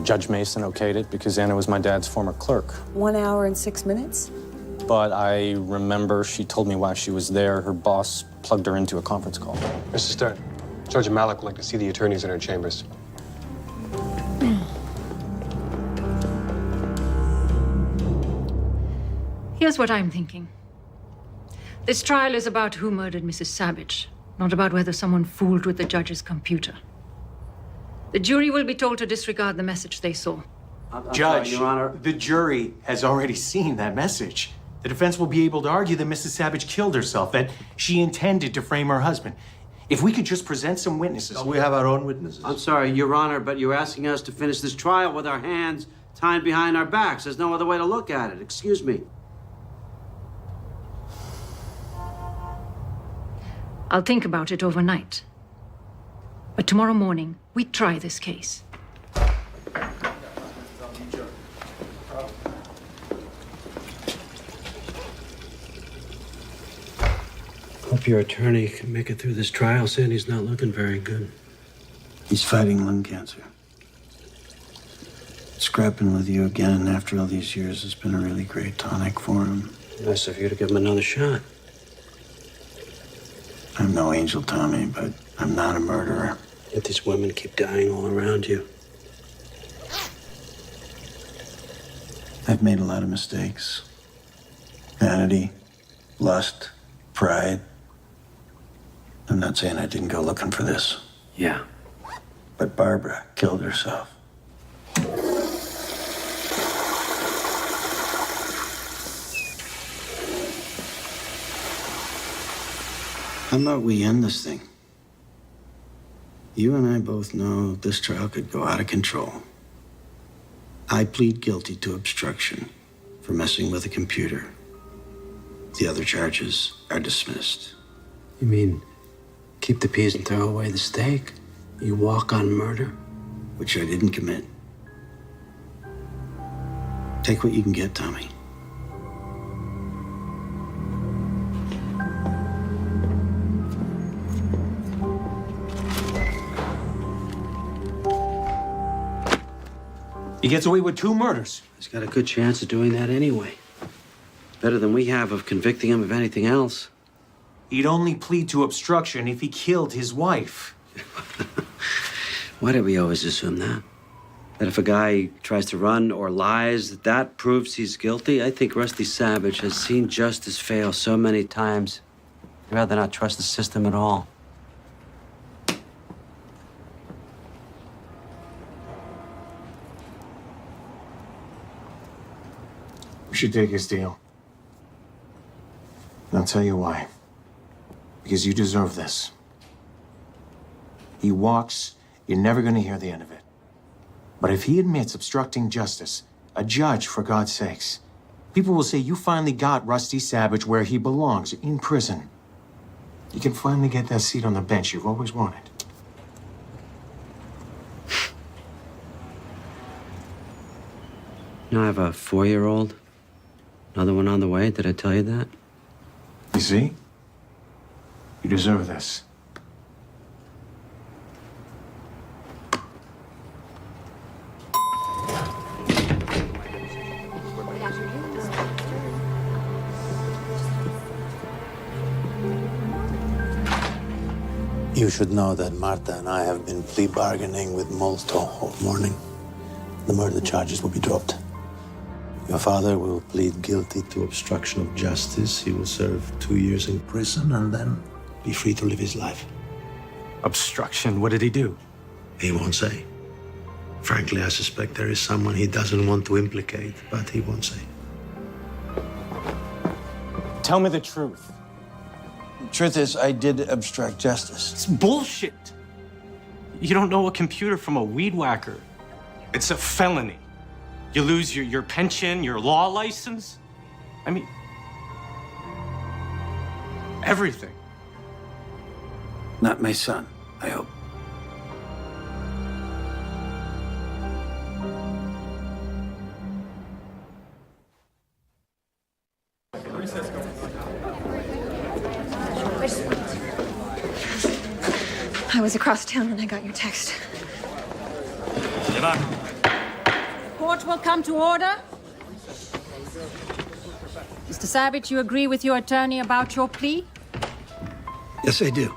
Judge Mason okayed it because Anna was my dad's former clerk. 1 hour and 6 minutes? But I remember she told me while she was there, her boss plugged her into a conference call. Mr. Stern, Judge Malik would like to see the attorneys in her chambers. Here's what I'm thinking. This trial is about who murdered Mrs. Savage, not about whether someone fooled with the judge's computer. The jury will be told to disregard the message they saw. Judge, sorry, Your Honor. the jury has already seen that message. The defense will be able to argue that Mrs. Savage killed herself, that she intended to frame her husband. If we could just present some witnesses. We have our own witnesses. I'm sorry, Your Honor, but you're asking us to finish this trial with our hands tied behind our backs. There's no other way to look at it. Excuse me. I'll think about it overnight. But tomorrow morning, we try this case. Hope your attorney can make it through this trial. Sandy's not looking very good. He's fighting lung cancer. Scrapping with you again after all these years has been a really great tonic for him. Nice of you to give him another shot. I'm no angel, Tommy, but I'm not a murderer. Yet these women keep dying all around you. I've made a lot of mistakes. Vanity, lust, pride. I'm not saying I didn't go looking for this. Yeah, But Barbara killed herself. How about we end this thing? You and I both know this trial could go out of control. I plead guilty to obstruction for messing with a computer. The other charges are dismissed. You mean keep the peas and throw away the steak? You walk on murder? Which I didn't commit. Take what you can get, Tommy. He gets away with 2 murders. He's got a good chance of doing that anyway. Better than we have of convicting him of anything else. He'd only plead to obstruction if he killed his wife. Why do we always assume that? That if a guy tries to run or lies, that proves he's guilty? I think Rusty Savage has seen justice fail so many times. He'd rather not trust the system at all. We should take his deal. And I'll tell you why. Because you deserve this. He walks, you're never going to hear the end of it. But if he admits obstructing justice, a judge, for God's sakes, people will say you finally got Rusty Savage where he belongs, in prison. You can finally get that seat on the bench you've always wanted. You know, I have a 4-year-old. Another one on the way. Did I tell you that? You see? You deserve this. You should know that Marta and I have been plea bargaining with Molto all morning. The murder charges will be dropped. Your father will plead guilty to obstruction of justice. He will serve 2 years in prison and then be free to live his life. Obstruction? What did he do? He won't say. Frankly, I suspect there is someone he doesn't want to implicate, but he won't say. Tell me the truth. The truth is, I did obstruct justice. It's bullshit. You don't know a computer from a weed whacker. It's a felony. You lose your pension, your law license. I mean, everything. Not my son, I hope. I was across town when I got your text. Court will come to order. Mr. Savage, you agree with your attorney about your plea? Yes, I do.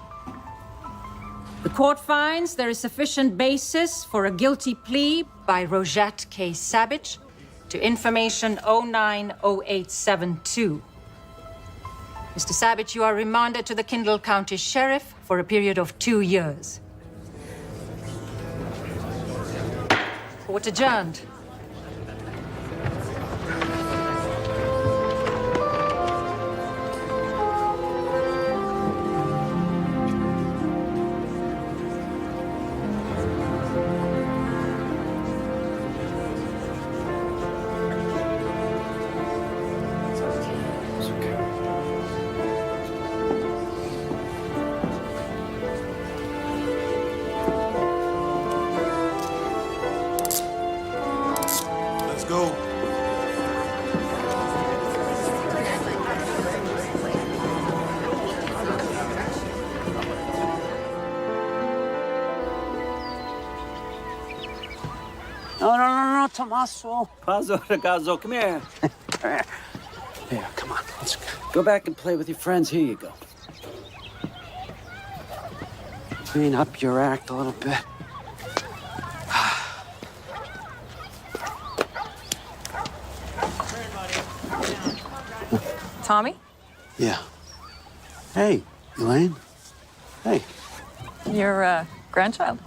The court finds there is sufficient basis for a guilty plea by Rosette K. Savage to information 090872. Mr. Savage, you are remanded to the Kendall County Sheriff for a period of 2 years. Court adjourned. No, Tommaso. Pazzo, ragazzo, come here. Here, come on. Let's go back and play with your friends. Here you go. Clean up your act a little bit. Tommy? Yeah. Hey, Elaine. Hey. Your grandchild?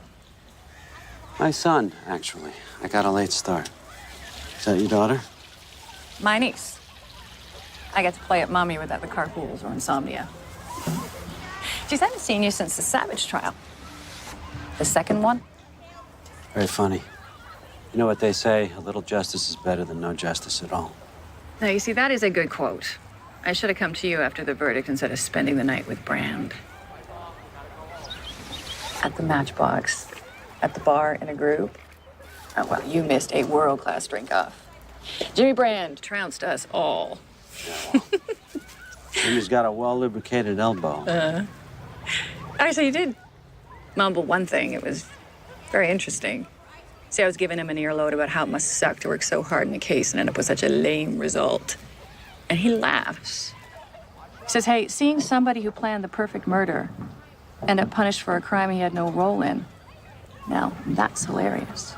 My son, actually. I got a late start. Is that your daughter? My niece. I get to play at mommy without the carpools or insomnia. Geez, I haven't seen you since the Savage trial. The second one? Very funny. You know what they say, a little justice is better than no justice at all. Now, you see, that is a good quote. I should have come to you after the verdict instead of spending the night with Brand. At the Matchbox, at the bar in a group. Oh, well, you missed a world-class drink-off. Jimmy Brand trounced us all. Jimmy's got a well-lubricated elbow. Actually, you did mumble one thing. It was very interesting. See, I was giving him an earload about how it must suck to work so hard in a case and end up with such a lame result. And he laughs. He says, hey, seeing somebody who planned the perfect murder end up punished for a crime he had no role in, now, that's hilarious.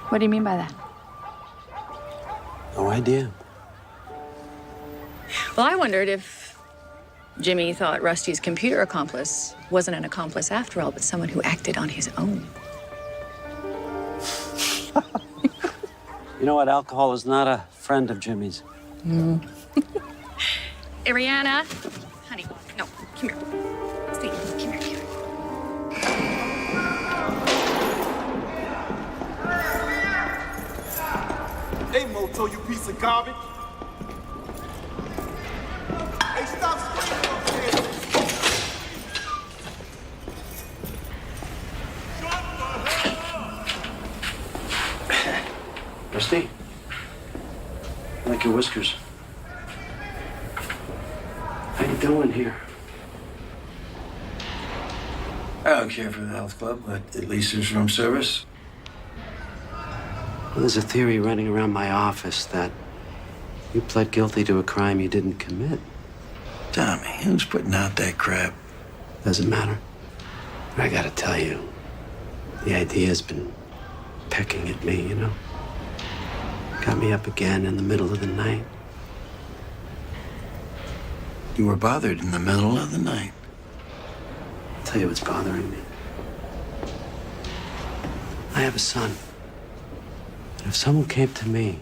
What do you mean by that? No idea. Well, I wondered if Jimmy thought Rusty's computer accomplice wasn't an accomplice after all, but someone who acted on his own. You know what? Alcohol is not a friend of Jimmy's. Ariana, honey, no, come here. Steve, come here. Hey, Moto, you piece of garbage. Hey, stop screaming over here. Rusty? I like your whiskers. How you doing here? I don't care for the health club, but at least there's room service. Well, there's a theory running around my office that you pled guilty to a crime you didn't commit. Tommy, who's putting out that crap? Doesn't matter. But I gotta tell you, the idea's been pecking at me, you know? Got me up again in the middle of the night. You were bothered in the middle of the night. I'll tell you what's bothering me. I have a son. And if someone came to me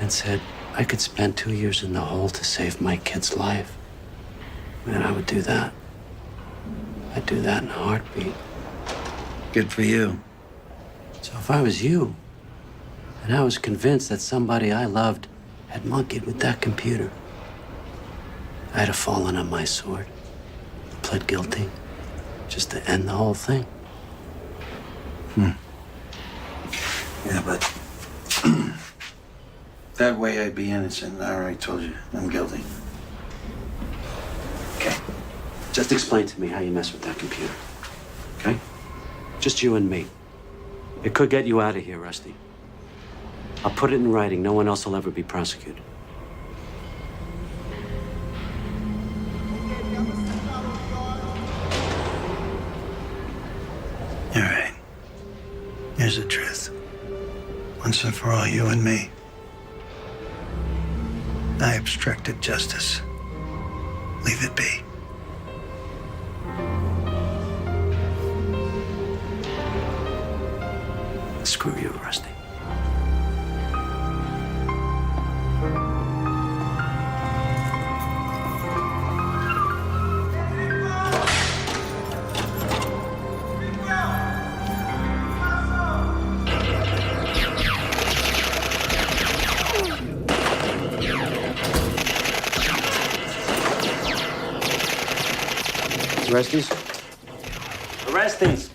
and said I could spend 2 years in the hole to save my kid's life, man, I would do that. I'd do that in a heartbeat. Good for you. So if I was you, and I was convinced that somebody I loved had monkeyed with that computer, I'd have fallen on my sword, pled guilty, just to end the whole thing. Yeah, but that way I'd be innocent. I already told you I'm guilty. Okay. Just explain to me how you mess with that computer. Okay? Just you and me. It could get you out of here, Rusty. I'll put it in writing. No one else will ever be prosecuted. All right. Here's the truth. Once and for all, you and me. I obstructed justice. Leave it be. Screw you, Rusty. Arresties? Arresties!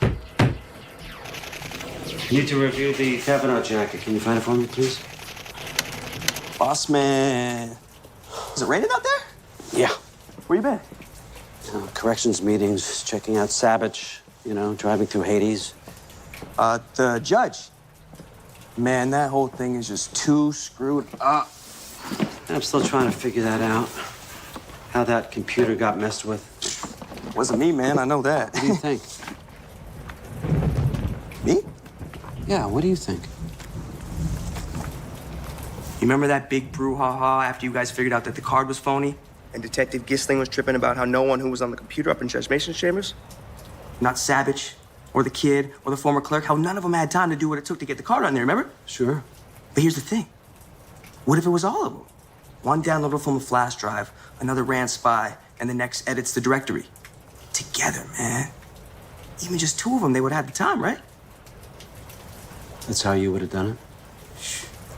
I need to review the Kavanaugh jacket. Can you find it for me, please? Boss man. Is it raining out there? Yeah. Where you been? Corrections meetings, checking out Savage, you know, driving through Hades. The judge. Man, that whole thing is just too screwed up. I'm still trying to figure that out. How that computer got messed with. Wasn't me, man. I know that. What do you think? Me? Yeah, what do you think? You remember that big brouhaha after you guys figured out that the card was phony? And Detective Gisling was tripping about how no one who was on the computer up in Judge Mason's chambers? Not Savage, or the kid, or the former clerk. How none of them had time to do what it took to get the card on there, remember? Sure. But here's the thing. What if it was all of them? One downloaded from a flash drive, another ran spy, and the next edits the directory. Together, man. Even just two of them, they would have the time, right? That's how you would have done it?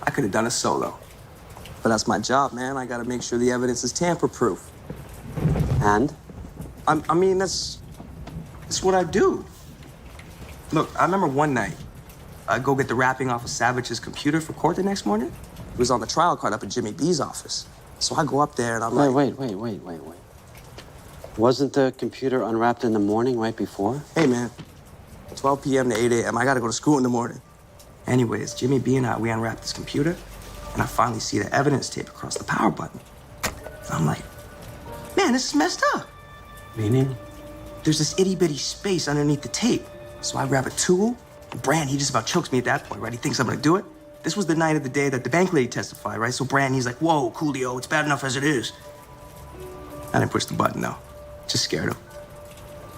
I could have done it solo. But that's my job, man. I gotta make sure the evidence is tamper-proof. And? I mean, that's what I do. Look, I remember one night, I'd go get the wrapping off of Savage's computer for court the next morning. It was on the trial card up at Jimmy B's office. So I go up there and I'm like... Wait. Wasn't the computer unwrapped in the morning right before? Hey, man. 12 p.m. to 8 a.m. I gotta go to school in the morning. Anyways, Jimmy B and I, we unwrapped this computer, and I finally see the evidence tape across the power button. And I'm like, man, this is messed up. Meaning? There's this itty-bitty space underneath the tape. So I grab a tool. Brand, he just about chokes me at that point, right? He thinks I'm gonna do it. This was the night of the day that the bank lady testified, right? So Brand, he's like, whoa, Coolio, it's bad enough as it is. I didn't push the button, though. Just scared him.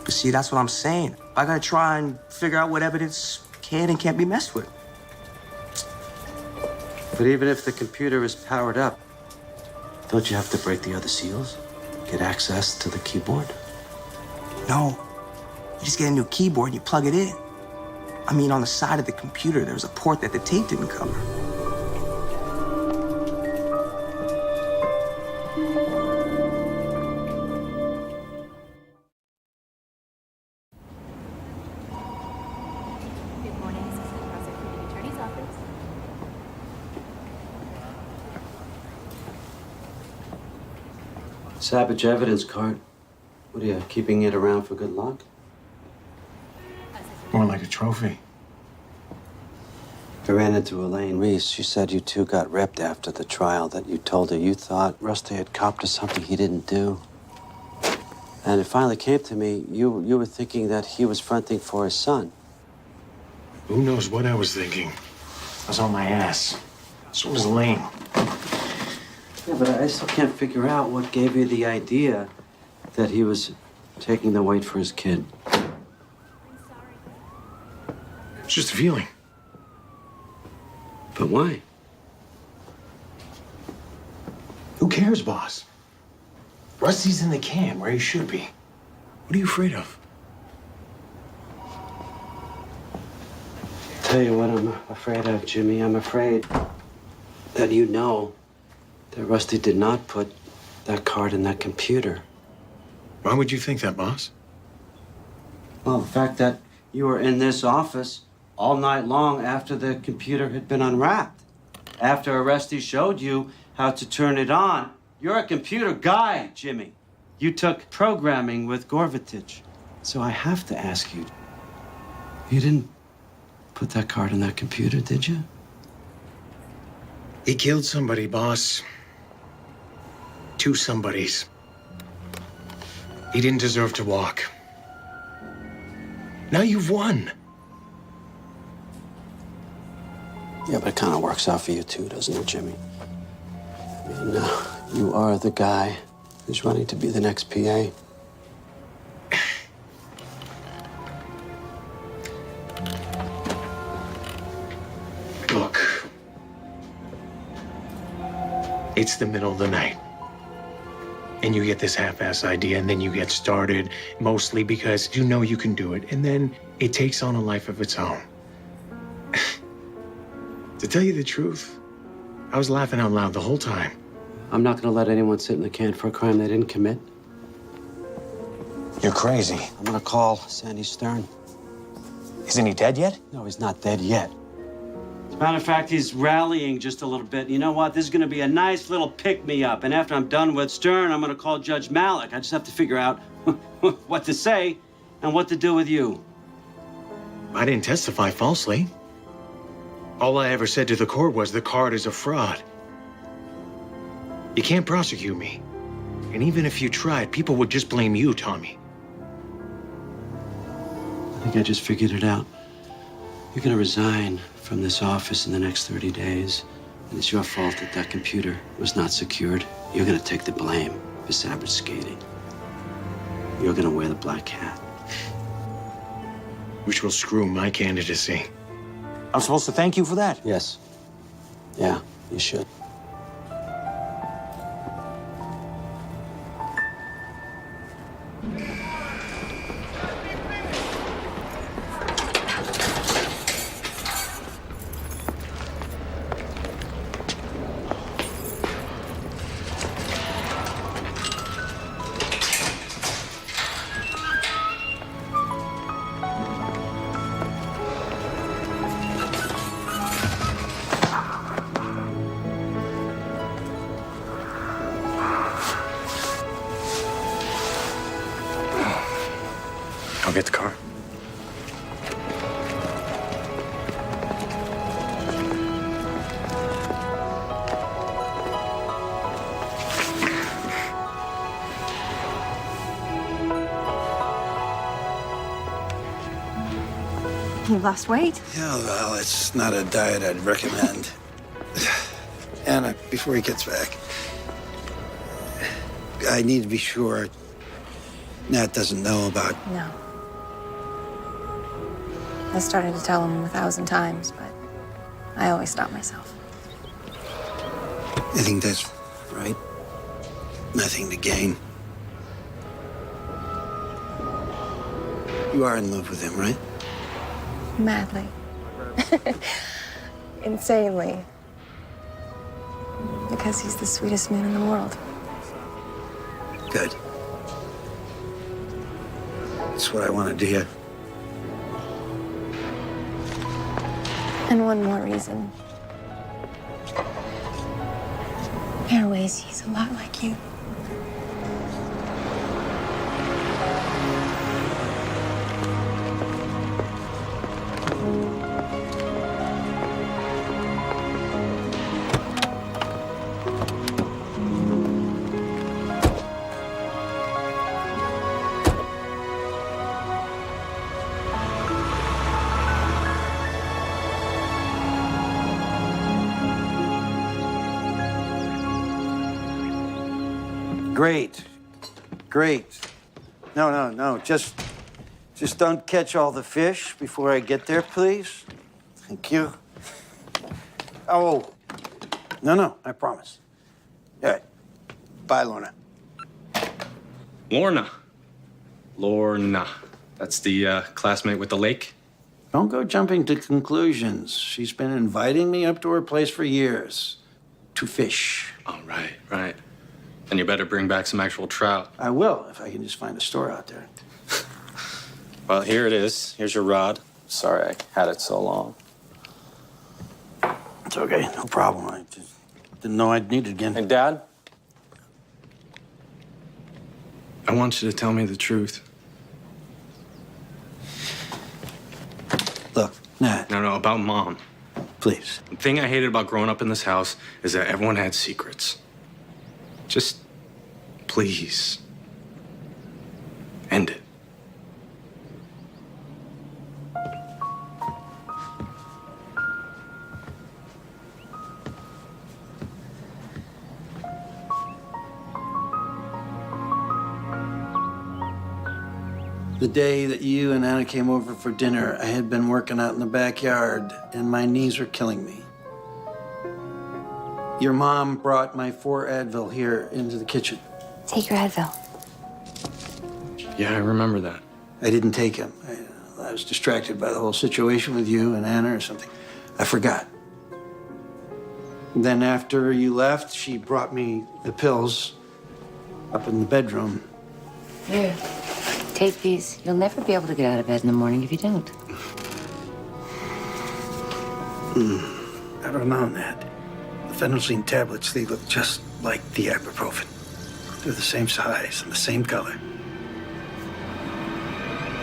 But see, that's what I'm saying. I gotta try and figure out what evidence can and can't be messed with. But even if the computer is powered up, don't you have to break the other seals? Get access to the keyboard? No. You just get a new keyboard and you plug it in. I mean, on the side of the computer, there's a port that the tape didn't cover. Good morning, Assistant Prosecuting Attorney's Office. Savage evidence card. What are you, keeping it around for good luck? More like a trophy. I ran into Elaine Reese. She said you two got ripped after the trial, that you told her you thought Rusty had copped to something he didn't do. And it finally came to me, you were thinking that he was fronting for his son. Who knows what I was thinking? I was on my ass. So was Lane. Yeah, but I still can't figure out what gave you the idea that he was taking the weight for his kid. It's just a feeling. But why? Who cares, boss? Rusty's in the can where he should be. What are you afraid of? Tell you what I'm afraid of, Jimmy. I'm afraid that you know that Rusty did not put that card in that computer. Why would you think that, boss? Well, the fact that you were in this office all night long after the computer had been unwrapped. After Rusty showed you how to turn it on. You're a computer guy, Jimmy. You took programming with Gorvatich. So I have to ask you, you didn't put that card in that computer, did you? He killed somebody, boss. Two somebodies. He didn't deserve to walk. Now you've won. Yeah, but it kind of works out for you too, doesn't it, Jimmy? I mean, you are the guy who's running to be the next PA. Look. It's the middle of the night. And you get this half-ass idea, and then you get started, mostly because you know you can do it, and then it takes on a life of its own. To tell you the truth, I was laughing out loud the whole time. I'm not gonna let anyone sit in the can for a crime they didn't commit. You're crazy. I'm gonna call Sandy Stern. Isn't he dead yet? No, he's not dead yet. As a matter of fact, he's rallying just a little bit. You know what? This is going to be a nice little pick-me-up. And after I'm done with Stern, I'm going to call Judge Malik. I just have to figure out what to say and what to do with you. I didn't testify falsely. All I ever said to the court was the card is a fraud. You can't prosecute me. And even if you tried, people would just blame you, Tommy. I think I just figured it out. You're gonna resign from this office in the next 30 days. And it's your fault that that computer was not secured. You're gonna take the blame for Savage skating. You're gonna wear the black hat. which will screw my candidacy. I'm supposed to thank you for that? Yes. Yeah, you should. I'll get the car. You lost weight? Yeah, well, it's not a diet I'd recommend. Anna, before he gets back, I need to be sure Nat doesn't know about... No. I started to tell him 1,000 times, but I always stop myself. I think that's right. Nothing to gain. You are in love with him, right? Madly. Insanely. Because he's the sweetest man in the world. Good. That's what I wanted to hear. And one more reason. In ways, he's a lot like you. Great. Great. No. Just don't catch all the fish before I get there, please. Thank you. Oh. No, I promise. All right. Bye, Lorna. Lorna. That's the classmate with the lake? Don't go jumping to conclusions. She's been inviting me up to her place for years. To fish. Oh, right. Then you better bring back some actual trout. I will, if I can just find a store out there. Well, here it is. Here's your rod. Sorry I had it so long. It's okay, no problem. I just didn't know I'd need it again. Hey, Dad? I want you to tell me the truth. Look, Nat. No, about Mom. Please. The thing I hated about growing up in this house is that everyone had secrets. Just, please, end it. The day that you and Anna came over for dinner, I had been working out in the backyard, and my knees were killing me. Your mom brought my 4 Advil here into the kitchen. Take your Advil. Yeah, I remember that. I didn't take him. I was distracted by the whole situation with you and Anna or something. I forgot. Then after you left, she brought me the pills up in the bedroom. Here, take these. You'll never be able to get out of bed in the morning if you don't. I don't know, Nat. The phenolzine tablets, they look just like the ibuprofen. They're the same size and the same color.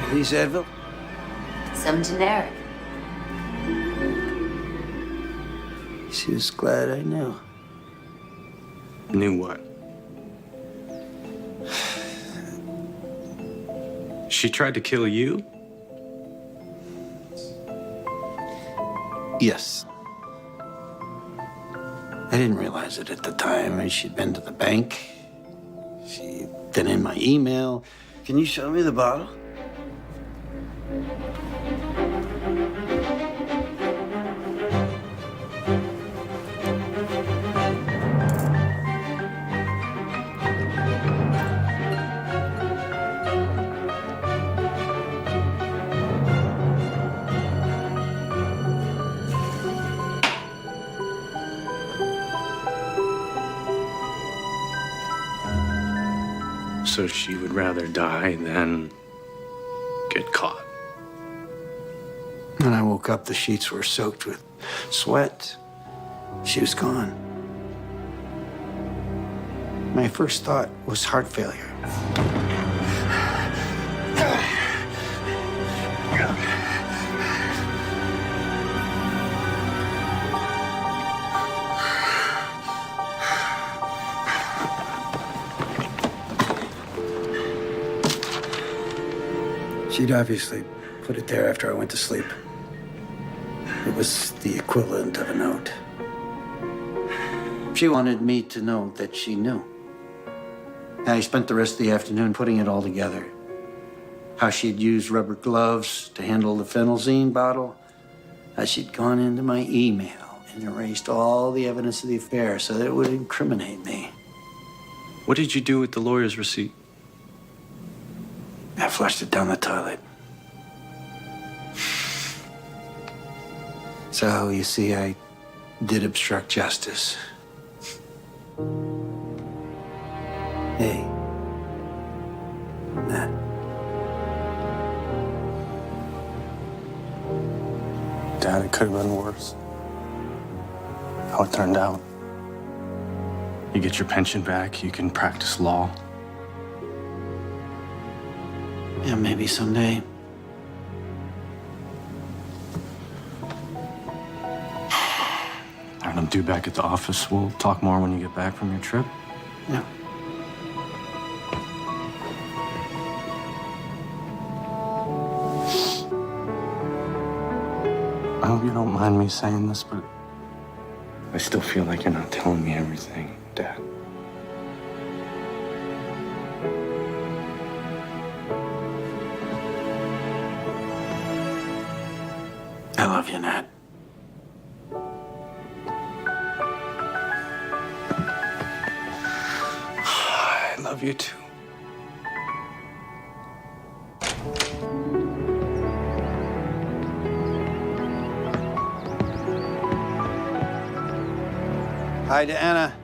Are these Advil? Some generic. She was glad I knew. Knew what? She tried to kill you? Yes. I didn't realize it at the time. I mean, she'd been to the bank. She'd been in my email. Can you show me the bottle? So she would rather die than get caught. When I woke up, the sheets were soaked with sweat. She was gone. My first thought was heart failure. She'd obviously put it there after I went to sleep. It was the equivalent of a note. She wanted me to know that she knew. I spent the rest of the afternoon putting it all together. How she'd used rubber gloves to handle the phenelzine bottle. How she'd gone into my email and erased all the evidence of the affair so that it would incriminate me. What did you do with the lawyer's receipt? I flushed it down the toilet. So, you see, I did obstruct justice. Hey, Nat. Dad, it could have been worse. How it turned out. You get your pension back, you can practice law. Yeah, maybe someday. I'm due back at the office. We'll talk more when you get back from your trip. Yeah. I hope you don't mind me saying this, but I still feel like you're not telling me everything, Dad. I love you, Nat. I love you too. Hi to Anna.